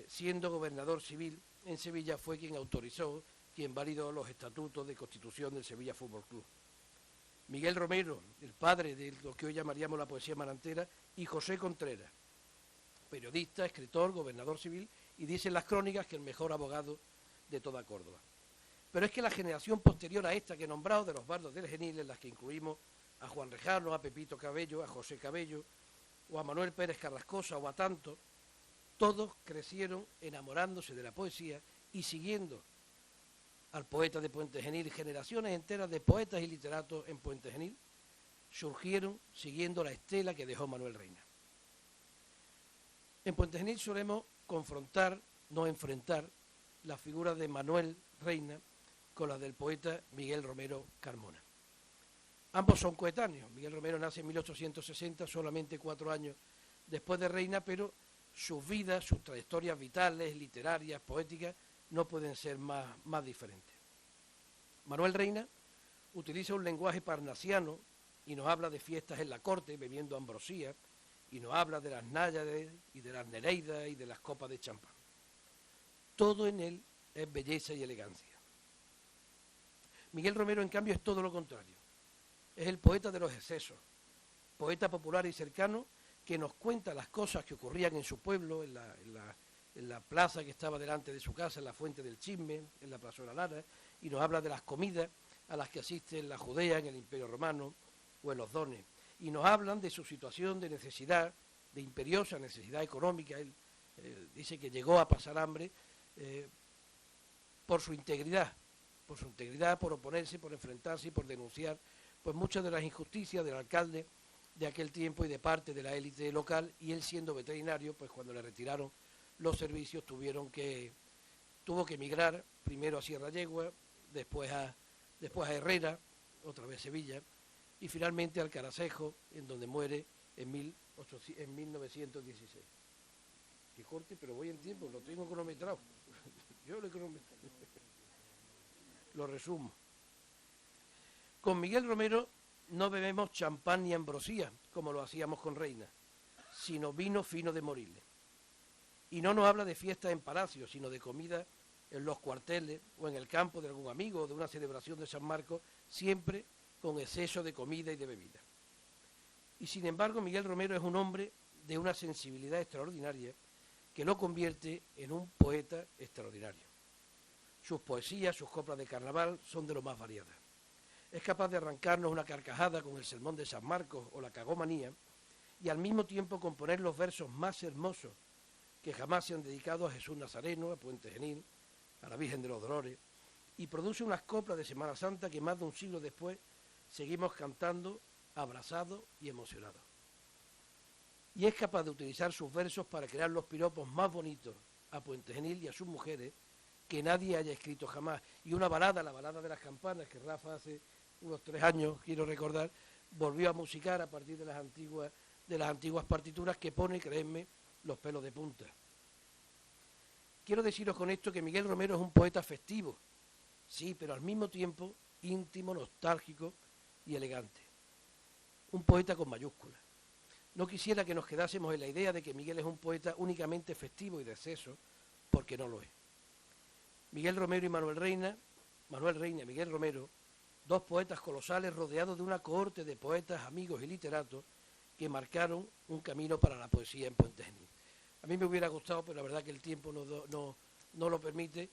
siendo gobernador civil en Sevilla, fue quien validó los estatutos de constitución del Sevilla Fútbol Club. Miguel Romero, el padre de lo que hoy llamaríamos la poesía marantera, y José Contreras, periodista, escritor, gobernador civil, y dicen las crónicas que el mejor abogado de toda Córdoba. Pero es que la generación posterior a esta que he nombrado, de los bardos del Genil, en las que incluimos a Juan Rejano, a Pepito Cabello, a José Cabello, o a Manuel Pérez Carrascosa, o a tantos, todos crecieron enamorándose de la poesía y siguiendo al poeta de Puente Genil. Generaciones enteras de poetas y literatos en Puente Genil surgieron siguiendo la estela que dejó Manuel Reina. En Puente Genil solemos confrontar, no enfrentar, la figura de Manuel Reina con la del poeta Miguel Romero Carmona. Ambos son coetáneos. Miguel Romero nace en 1860, solamente 4 años después de Reina, pero sus vidas, sus trayectorias vitales, literarias, poéticas, no pueden ser más diferentes. Manuel Reina utiliza un lenguaje parnasiano y nos habla de fiestas en la corte, bebiendo ambrosía, y nos habla de las náyades y de las nereidas y de las copas de champán. Todo en él es belleza y elegancia. Miguel Romero, en cambio, es todo lo contrario. Es el poeta de los excesos, poeta popular y cercano que nos cuenta las cosas que ocurrían en su pueblo, en la plaza que estaba delante de su casa, en la Fuente del Chisme, en la Plazuela Lara, y nos habla de las comidas a las que asiste en la Judea, en el Imperio Romano o en los dones. Y nos hablan de su situación de necesidad, de imperiosa necesidad económica. Él dice que llegó a pasar hambre por su integridad, por oponerse, por enfrentarse y por denunciar pues muchas de las injusticias del alcalde de aquel tiempo y de parte de la élite local, y él siendo veterinario, pues cuando le retiraron los servicios tuvo que emigrar primero a Sierra Yegua, después a Herrera, otra vez Sevilla, y finalmente al Caracejo, en donde muere en 1916. Que corte, pero voy en tiempo, lo tengo cronometrado. Yo lo he cronometrado. Lo resumo. Con Miguel Romero no bebemos champán ni ambrosía, como lo hacíamos con Reina, sino vino fino de Moriles. Y no nos habla de fiestas en palacios, sino de comida en los cuarteles o en el campo de algún amigo o de una celebración de San Marcos, siempre con exceso de comida y de bebida. Y sin embargo, Miguel Romero es un hombre de una sensibilidad extraordinaria que lo convierte en un poeta extraordinario. Sus poesías, sus coplas de carnaval son de lo más variadas. Es capaz de arrancarnos una carcajada con el sermón de San Marcos o la cagomanía y al mismo tiempo componer los versos más hermosos que jamás se han dedicado a Jesús Nazareno, a Puente Genil, a la Virgen de los Dolores, y produce unas coplas de Semana Santa que más de un siglo después seguimos cantando abrazados y emocionados. Y es capaz de utilizar sus versos para crear los piropos más bonitos a Puente Genil y a sus mujeres que nadie haya escrito jamás. Y una balada, la balada de las campanas, que Rafa hace unos 3 años, quiero recordar, volvió a musicar a partir de las antiguas partituras que pone, créanme, los pelos de punta. Quiero deciros con esto que Miguel Romero es un poeta festivo, sí, pero al mismo tiempo íntimo, nostálgico y elegante. Un poeta con mayúsculas. No quisiera que nos quedásemos en la idea de que Miguel es un poeta únicamente festivo y de exceso, porque no lo es. Miguel Romero y Manuel Reina y Miguel Romero, dos poetas colosales rodeados de una cohorte de poetas, amigos y literatos que marcaron un camino para la poesía en Puente Genil. A mí me hubiera gustado, pero la verdad que el tiempo no lo permite,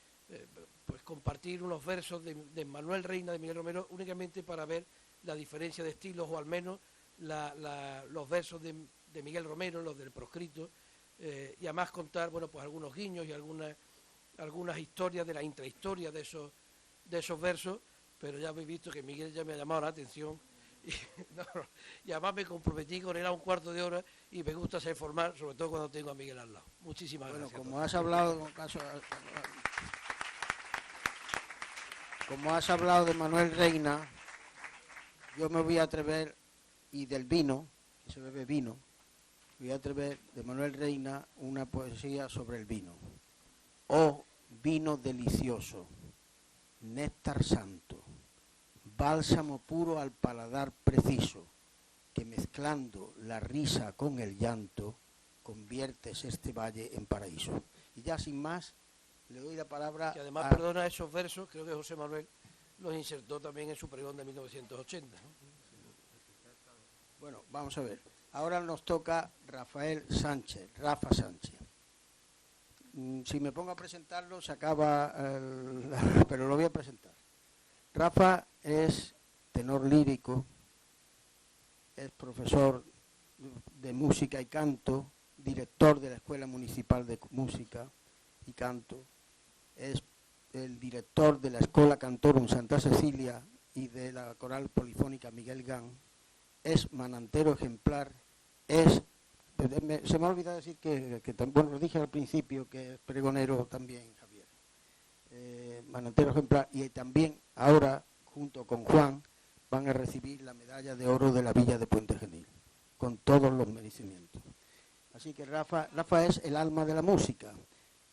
pues compartir unos versos de Manuel Reina, de Miguel Romero, únicamente para ver la diferencia de estilos, o al menos los versos de Miguel Romero, los del proscrito, y además contar, bueno, pues algunos guiños y algunas historias de la intrahistoria de esos versos, pero ya habéis visto que Miguel ya me ha llamado la atención y además me comprometí con él a un cuarto de hora y me gusta ser formal, sobre todo cuando tengo a Miguel al lado. Muchísimas gracias. Como has hablado de Manuel Reina, yo me voy a atrever, y del vino, que se bebe vino, voy a atrever de Manuel Reina una poesía sobre el vino. Oh, vino delicioso, néctar santo, bálsamo puro al paladar preciso, que mezclando la risa con el llanto, conviertes este valle en paraíso. Y ya sin más, le doy la palabra que además, perdona, esos versos, creo que José Manuel los insertó también en su pregón de 1980, ¿no? Bueno, vamos a ver. Ahora nos toca Rafa Sánchez. Si me pongo a presentarlo, se acaba, pero lo voy a presentar. Rafa es tenor lírico, es profesor de música y canto, director de la Escuela Municipal de Música y Canto, es el director de la Escola Cantorum Santa Cecilia y de la Coral Polifónica Miguel Gán, es manantero ejemplar, se me ha olvidado decir que bueno, lo dije al principio, que es pregonero también, Javier, manantero ejemplar, y también ahora, junto con Juan, van a recibir la medalla de oro de la Villa de Puente Genil, con todos los merecimientos. Así que Rafa es el alma de la música,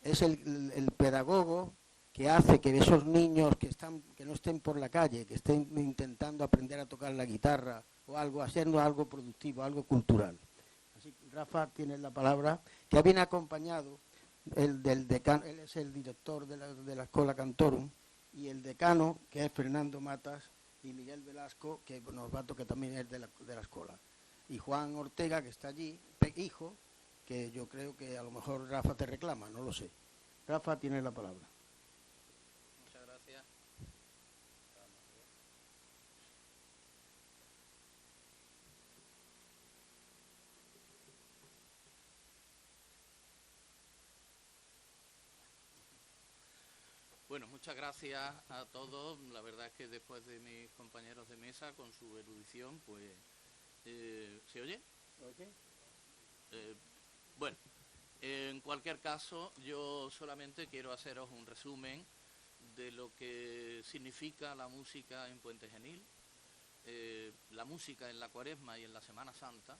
es el pedagogo que hace que esos niños que no estén por la calle, que estén intentando aprender a tocar la guitarra o algo, haciendo algo productivo, algo cultural. Así que Rafa tiene la palabra, que viene acompañado del decano, él es el director de la Escola Cantorum, y el decano, que es Fernando Matas, y Miguel Velasco, que nos va a tocar también es de la escuela. Y Juan Ortega, que está allí, hijo, que yo creo que a lo mejor Rafa te reclama, no lo sé. Rafa tiene la palabra. Muchas gracias. Bueno, muchas gracias a todos. La verdad es que después de mis compañeros de mesa, con su erudición, pues ¿Se oye? Bueno, en cualquier caso, yo solamente quiero haceros un resumen de lo que significa la música en Puente Genil, la música en la Cuaresma y en la Semana Santa,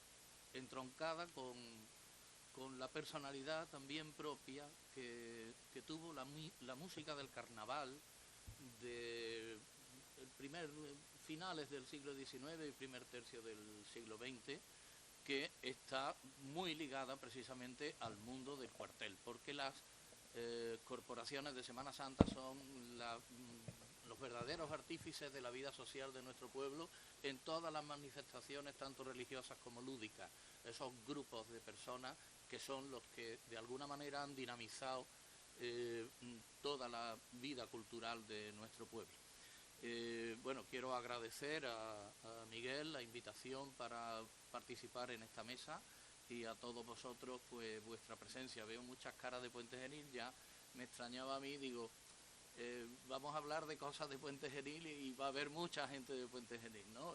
entroncada con la personalidad también propia que tuvo la música del carnaval de finales del siglo XIX y primer tercio del siglo XX, que está muy ligada precisamente al mundo del cuartel, porque las corporaciones de Semana Santa son los verdaderos artífices de la vida social de nuestro pueblo en todas las manifestaciones, tanto religiosas como lúdicas. Esos grupos de personas que son los que de alguna manera han dinamizado toda la vida cultural de nuestro pueblo. Bueno, quiero agradecer a Miguel la invitación para participar en esta mesa y a todos vosotros pues vuestra presencia. Veo muchas caras de Puente Genil, ya me extrañaba a mí, digo, vamos a hablar de cosas de Puente Genil y va a haber mucha gente de Puente Genil, ¿no?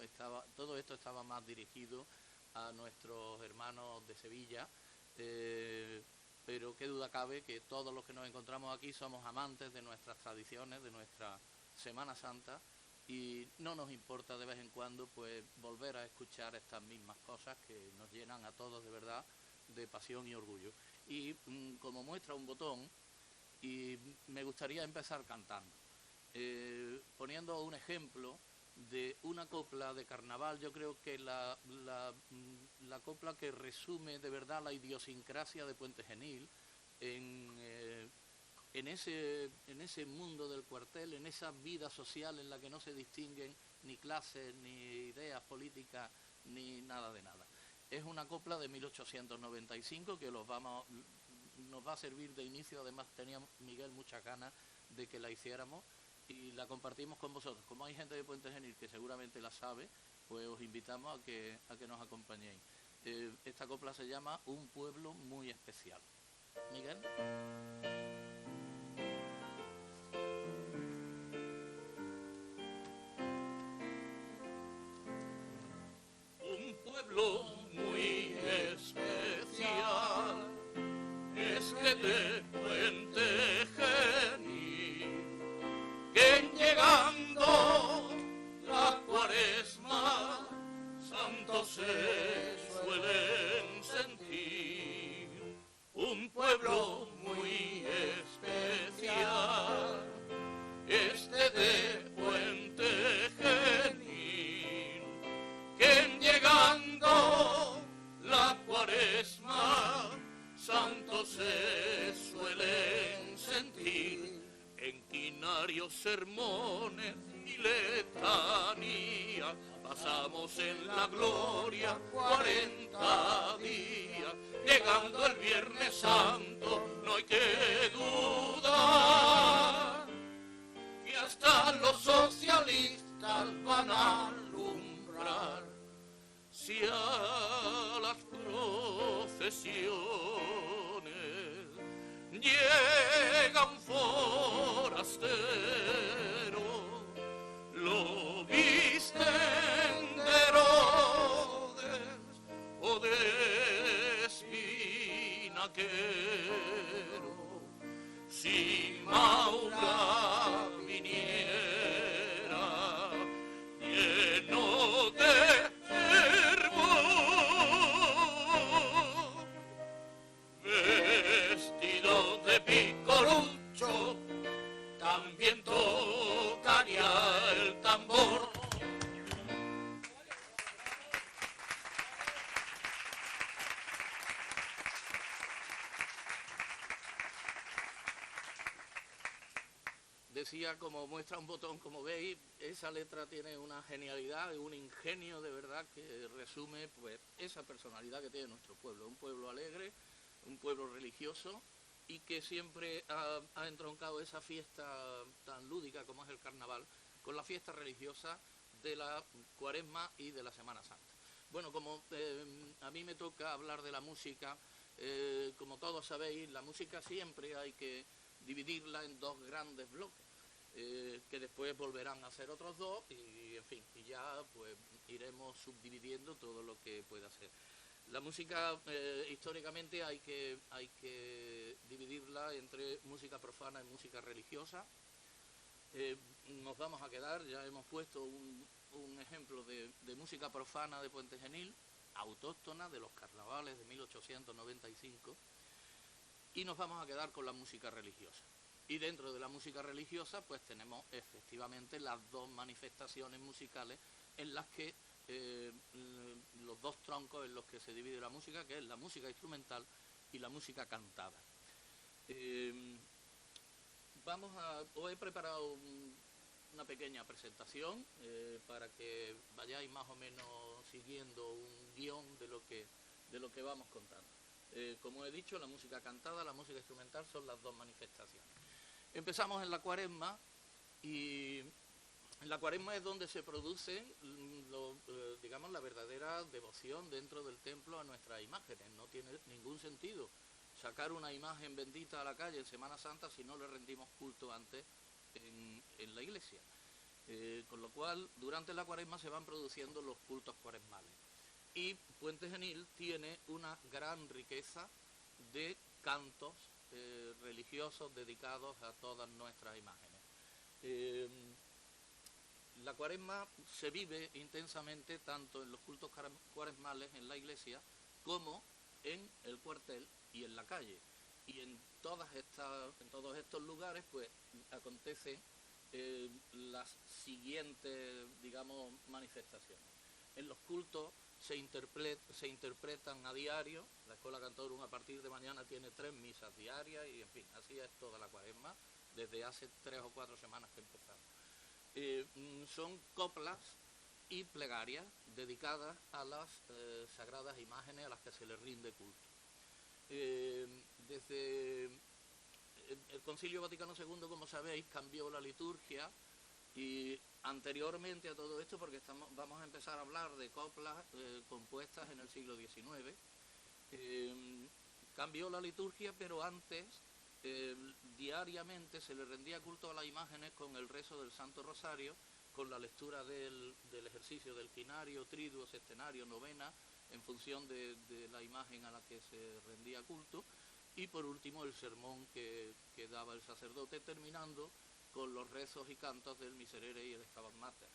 Todo esto estaba más dirigido a nuestros hermanos de Sevilla, pero qué duda cabe que todos los que nos encontramos aquí somos amantes de nuestras tradiciones, de nuestra Semana Santa, y no nos importa de vez en cuando pues volver a escuchar estas mismas cosas que nos llenan a todos de verdad de pasión y orgullo. Y como muestra un botón, y me gustaría empezar cantando, poniendo un ejemplo de una copla de carnaval. Yo creo que la copla que resume de verdad la idiosincrasia de Puente Genil en ese mundo del cuartel, en esa vida social en la que no se distinguen ni clases, ni ideas políticas, ni nada de nada. Es una copla de 1895 que nos va a servir de inicio. Además tenía Miguel muchas ganas de que la hiciéramos y la compartimos con vosotros. Como hay gente de Puente Genil que seguramente la sabe, pues os invitamos a que nos acompañéis. Esta copla se llama Un pueblo muy especial. Miguel. Un pueblo muy especial es que de Puente Genil, que en llegando la Cuaresma santos se suelen sentir. Un pueblo muy especial este de Puente Genil, que en llegando la Cuaresma santos se suelen sentir. En quinarios, sermones y letanías pasamos en la gloria 40 días. Llegando el Viernes Santo no hay que dudar que hasta los socialistas van a alumbrar. Si a las procesiones llega un forastero, lo visten de Herodes o de espinaquero. Si Maura viniera lleno de fervor, vestido de picorucho, también tocaría el tambor. Decía, como muestra un botón, como veis, esa letra tiene una genialidad, un ingenio de verdad que resume pues esa personalidad que tiene nuestro pueblo. Un pueblo alegre, un pueblo religioso y que siempre ha entroncado esa fiesta tan lúdica como es el carnaval con la fiesta religiosa de la Cuaresma y de la Semana Santa. Bueno, como a mí me toca hablar de la música, como todos sabéis, la música siempre hay que dividirla en dos grandes bloques. que después volverán a hacer otros 2 y, en fin, y ya pues iremos subdividiendo todo lo que pueda hacer. La música, históricamente, hay que dividirla entre música profana y música religiosa. Nos vamos a quedar, ya hemos puesto un ejemplo de música profana de Puente Genil, autóctona de los carnavales de 1895, y nos vamos a quedar con la música religiosa. Y dentro de la música religiosa, pues tenemos efectivamente las 2 manifestaciones musicales en las que los 2 troncos en los que se divide la música, que es la música instrumental y la música cantada. Os he preparado una pequeña presentación para que vayáis más o menos siguiendo un guión de lo que vamos contando. Como he dicho, la música cantada, la música instrumental son las 2 manifestaciones. Empezamos en la Cuaresma, y en la Cuaresma es donde se produce, digamos, la verdadera devoción dentro del templo a nuestras imágenes. No tiene ningún sentido sacar una imagen bendita a la calle en Semana Santa si no le rendimos culto antes en la iglesia. Con lo cual, durante la Cuaresma se van produciendo los cultos cuaresmales. Y Puente Genil tiene una gran riqueza de cantos religiosos dedicados a todas nuestras imágenes. La Cuaresma se vive intensamente tanto en los cultos cuaresmales en la iglesia como en el cuartel y en la calle. Y en todos estos lugares pues acontecen las siguientes, digamos, manifestaciones. En los cultos se interpretan a diario. La Escola Cantorum a partir de mañana tiene 3 misas diarias y, en fin, así es toda la Cuaresma, desde hace 3 o 4 semanas que empezamos. Son coplas y plegarias dedicadas a las sagradas imágenes a las que se les rinde culto. Desde el Concilio Vaticano II, como sabéis, cambió la liturgia, y anteriormente a todo esto, porque vamos a empezar a hablar de coplas compuestas en el siglo XIX, cambió la liturgia, pero antes diariamente se le rendía culto a las imágenes con el rezo del Santo Rosario, con la lectura del ejercicio del quinario, triduo, sextenario, novena, en función de la imagen a la que se rendía culto, y por último el sermón que daba el sacerdote, terminando con los rezos y cantos del Miserere y el Stabat Mater.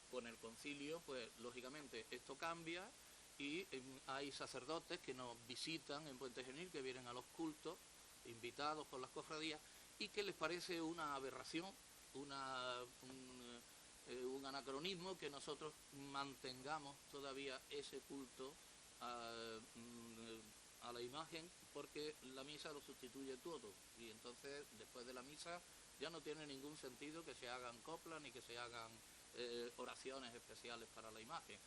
Con el concilio, pues lógicamente esto cambia, y hay sacerdotes que nos visitan en Puente Genil, que vienen a los cultos, invitados por las cofradías, y que les parece una aberración, un anacronismo que nosotros mantengamos todavía ese culto a la imagen, porque la misa lo sustituye todo, y entonces después de la misa ya no tiene ningún sentido que se hagan coplas ni que se hagan oraciones especiales para la imagen.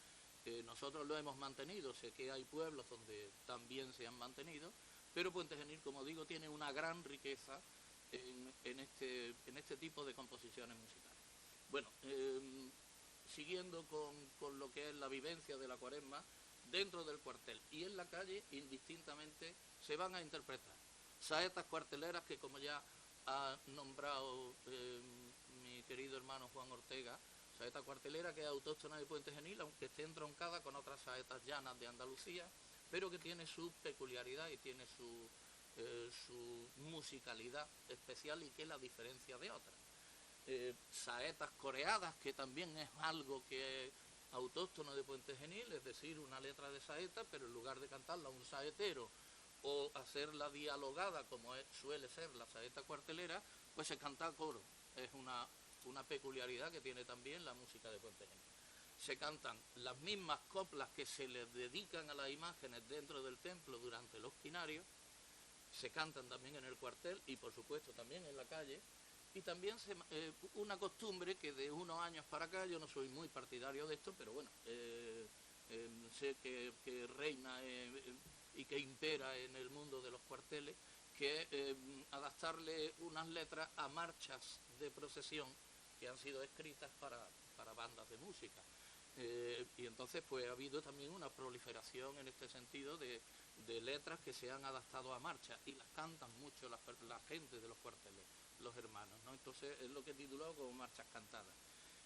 Nosotros lo hemos mantenido, sé que hay pueblos donde también se han mantenido, pero Puente Genil, como digo, tiene una gran riqueza en este tipo de composiciones musicales. Bueno, siguiendo con lo que es la vivencia de la Cuaresma, dentro del cuartel y en la calle, indistintamente, se van a interpretar saetas cuarteleras que, como ya ha nombrado mi querido hermano Juan Ortega, saeta cuartelera que es autóctona de Puente Genil, aunque esté entroncada con otras saetas llanas de Andalucía, pero que tiene su peculiaridad y tiene su musicalidad especial y que la diferencia de otras. Saetas coreadas, que también es algo que es autóctono de Puente Genil, es decir, una letra de saeta, pero en lugar de cantarla un saetero o hacerla dialogada, como suele ser la saeta cuartelera, pues se canta a coro. Es una peculiaridad que tiene también la música de Puente Genil. Se cantan las mismas coplas que se les dedican a las imágenes dentro del templo durante los quinarios, se cantan también en el cuartel y por supuesto también en la calle. Y también una costumbre que de unos años para acá, yo no soy muy partidario de esto, pero bueno, sé que reina y que impera en el mundo de los cuarteles, que adaptarle unas letras a marchas de procesión que han sido escritas para bandas de música. Y entonces pues ha habido también una proliferación en este sentido de letras que se han adaptado a marcha y las cantan mucho la gente de los cuarteles. los hermanos, ¿no? Entonces es lo que he titulado como Marchas Cantadas.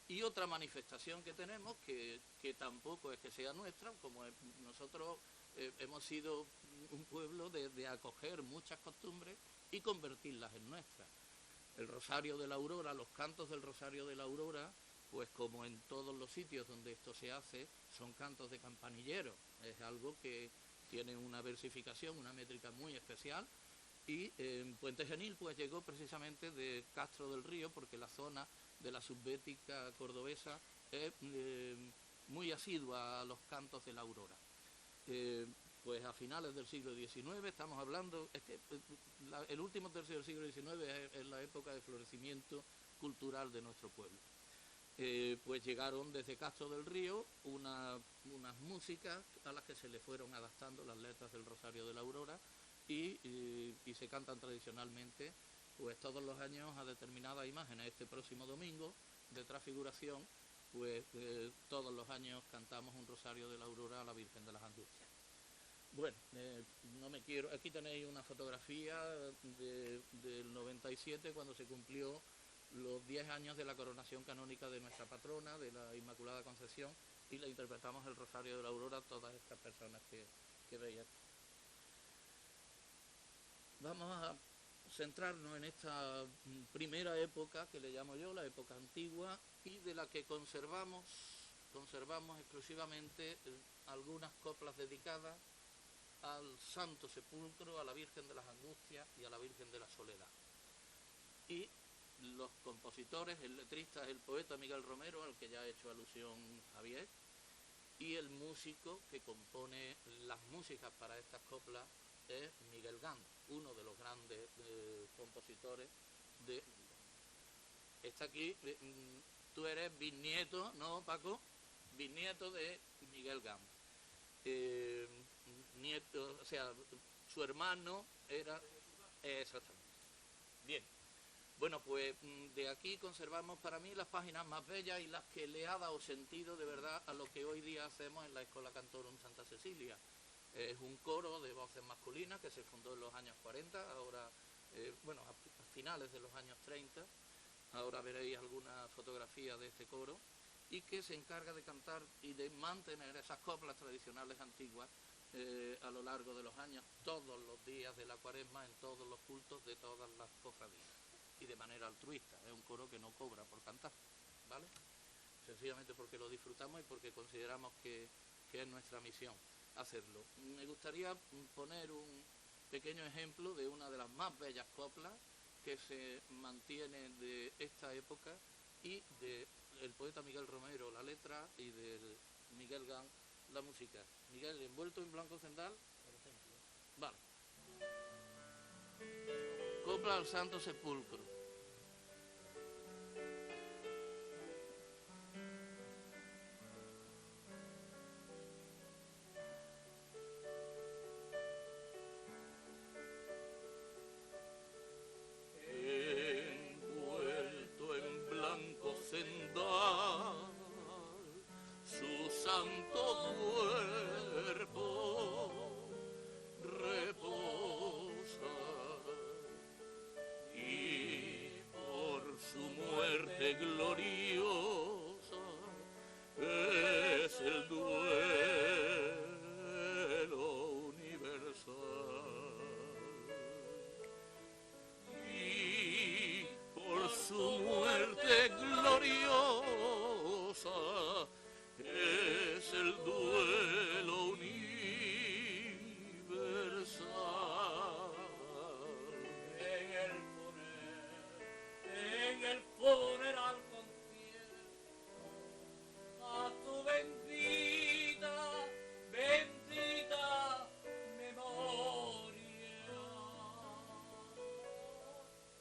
Y otra manifestación que tenemos, que tampoco es que sea nuestra, como nosotros hemos sido un pueblo de acoger muchas costumbres y convertirlas en nuestras. El Rosario de la Aurora, los cantos del Rosario de la Aurora, pues como en todos los sitios donde esto se hace, son cantos de campanilleros. Es algo que tiene una versificación, una métrica muy especial. Y en Puente Genil pues llegó precisamente de Castro del Río, porque la zona de la subbética cordobesa es muy asidua a los cantos de la aurora. Pues a finales del siglo XIX estamos hablando, es que el último tercio del siglo XIX es la época de florecimiento cultural de nuestro pueblo. Pues llegaron desde Castro del Río unas músicas a las que se le fueron adaptando las letras del Rosario de la Aurora y se cantan tradicionalmente pues todos los años a determinadas imágenes. Este próximo domingo de transfiguración, pues todos los años cantamos un Rosario de la Aurora a la Virgen de las Angustias. Bueno, no me quiero... Aquí tenéis una fotografía del 97, cuando se cumplió los 10 años de la coronación canónica de nuestra patrona, de la Inmaculada Concepción, y le interpretamos el Rosario de la Aurora a todas estas personas que veis aquí. Vamos a centrarnos en esta primera época, que le llamo yo la época antigua, y de la que conservamos exclusivamente algunas coplas dedicadas al Santo Sepulcro, a la Virgen de las Angustias y a la Virgen de la Soledad. Y los compositores, el letrista es el poeta Miguel Romero, al que ya ha hecho alusión Javier, y el músico que compone las músicas para estas coplas es Miguel Gán, uno de los grandes compositores de... Está aquí, tú eres bisnieto, ¿no, Paco? Bisnieto de Miguel Gán. Nieto, o sea, su hermano era... Exactamente. Bien. Bueno, pues de aquí conservamos para mí las páginas más bellas y las que le ha dado sentido de verdad a lo que hoy día hacemos en la Escola Cantorum Santa Cecilia. Es un coro de voces masculinas que se fundó en los años 40, ahora, bueno, a finales de los años 30, ahora veréis alguna fotografía de este coro, y que se encarga de cantar y de mantener esas coplas tradicionales antiguas a lo largo de los años, todos los días de la Cuaresma, en todos los cultos de todas las cofradías, y de manera altruista. Es un coro que no cobra por cantar, ¿vale? Sencillamente porque lo disfrutamos y porque consideramos que es nuestra misión hacerlo. Me gustaría poner un pequeño ejemplo de una de las más bellas coplas que se mantiene de esta época, y del poeta Miguel Romero la letra y del Miguel Gán la música. Miguel, envuelto en blanco cendal, por ejemplo. Vale. Copla al Santo Sepulcro. Envuelto en blanco cendal, su santo cuerpo reposa, y por su muerte gloriosa es el duelo universal. Y por su muerte gloriosa es el duelo universal. En el poner al concierto a tu bendita memoria.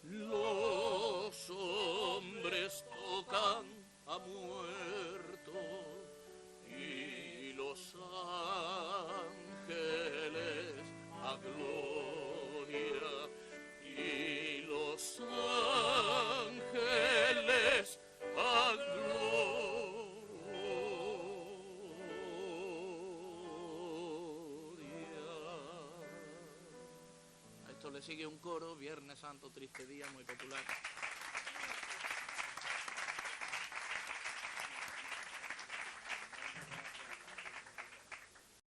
Los hombres tocan a muertos y los ángeles a gloria, y los ángeles a gloria. A esto le sigue un coro, Viernes Santo, triste día, muy popular.